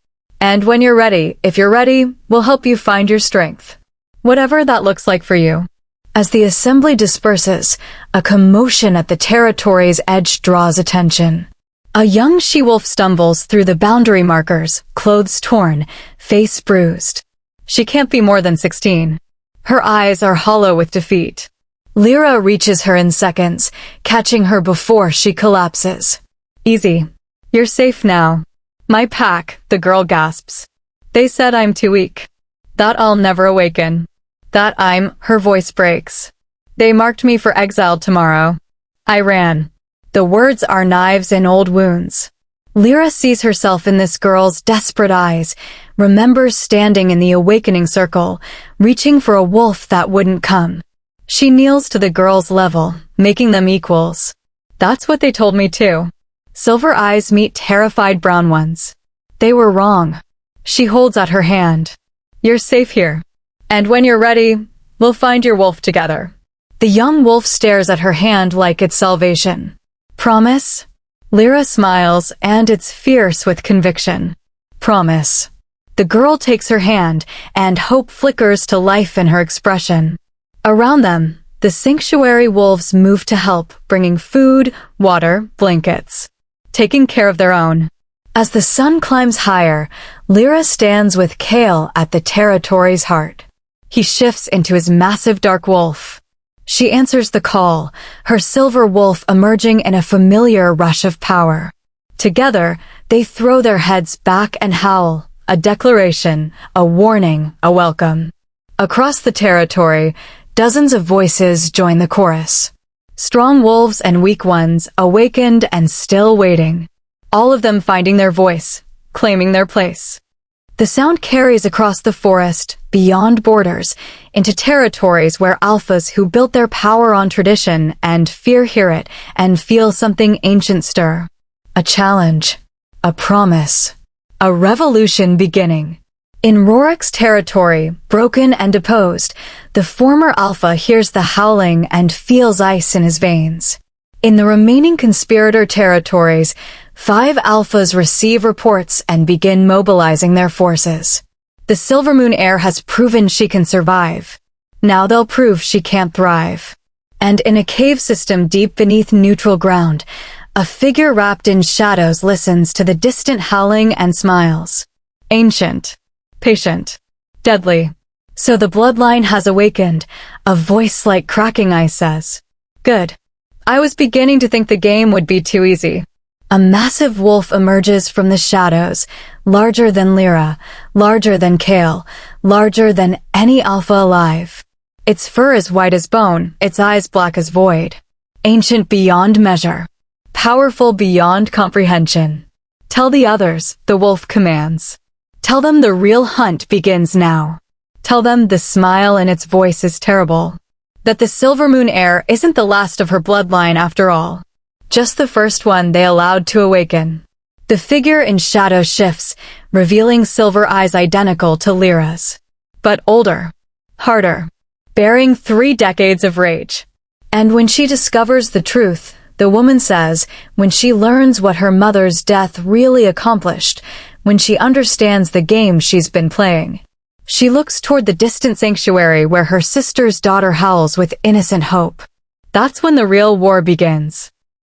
And when you're ready, if you're ready, we'll help you find your strength. Whatever that looks like for you. As the assembly disperses, a commotion at the territory's edge draws attention. A young she-wolf stumbles through the boundary markers, clothes torn, face bruised. She can't be more than 16. Her eyes are hollow with defeat. Lyra reaches her in seconds, catching her before she collapses. Easy. You're safe now. My pack, the girl gasps. They said I'm too weak. That I'll never awaken. Her voice breaks. They marked me for exile tomorrow. I ran. The words are knives in old wounds. Lyra sees herself in this girl's desperate eyes, remembers standing in the awakening circle, reaching for a wolf that wouldn't come. She kneels to the girl's level, making them equals. That's what they told me too. Silver eyes meet terrified brown ones. They were wrong. She holds out her hand. You're safe here. And when you're ready, we'll find your wolf together. The young wolf stares at her hand like it's salvation. Promise? Lyra smiles, and it's fierce with conviction. Promise. The girl takes her hand, and hope flickers to life in her expression. Around them, the sanctuary wolves move to help, bringing food, water, blankets, taking care of their own. As the sun climbs higher, Lyra stands with Kale at the territory's heart. He shifts into his massive dark wolf. She answers the call, her silver wolf emerging in a familiar rush of power. Together, they throw their heads back and howl, a declaration, a warning, a welcome. Across the territory, dozens of voices join the chorus. Strong wolves and weak ones, awakened and still waiting. All of them finding their voice, claiming their place. The sound carries across the forest, beyond borders, into territories where alphas who built their power on tradition and fear hear it and feel something ancient stir. A challenge. A promise. A revolution beginning. In Rorik's territory, broken and deposed, the former alpha hears the howling and feels ice in his veins. In the remaining conspirator territories, 5 alphas receive reports and begin mobilizing their forces. The Silvermoon heir has proven she can survive. Now they'll prove she can't thrive. And in a cave system deep beneath neutral ground, a figure wrapped in shadows listens to the distant howling and smiles. Ancient. Patient. Deadly. So the bloodline has awakened, a voice like cracking ice says. Good. I was beginning to think the game would be too easy. A massive wolf emerges from the shadows, larger than Lyra, larger than Kale, larger than any alpha alive. Its fur is white as bone, its eyes black as void. Ancient beyond measure. Powerful beyond comprehension. Tell the others, the wolf commands. Tell them the real hunt begins now. Tell them the smile in its voice is terrible. That the Silvermoon heir isn't the last of her bloodline after all. Just the first one they allowed to awaken. The figure in shadow shifts, revealing silver eyes identical to Lyra's. But older. Harder. Bearing 3 decades of rage. And when she discovers the truth, the woman says, when she learns what her mother's death really accomplished, when she understands the game she's been playing. She looks toward the distant sanctuary where her sister's daughter howls with innocent hope. That's when the real war begins.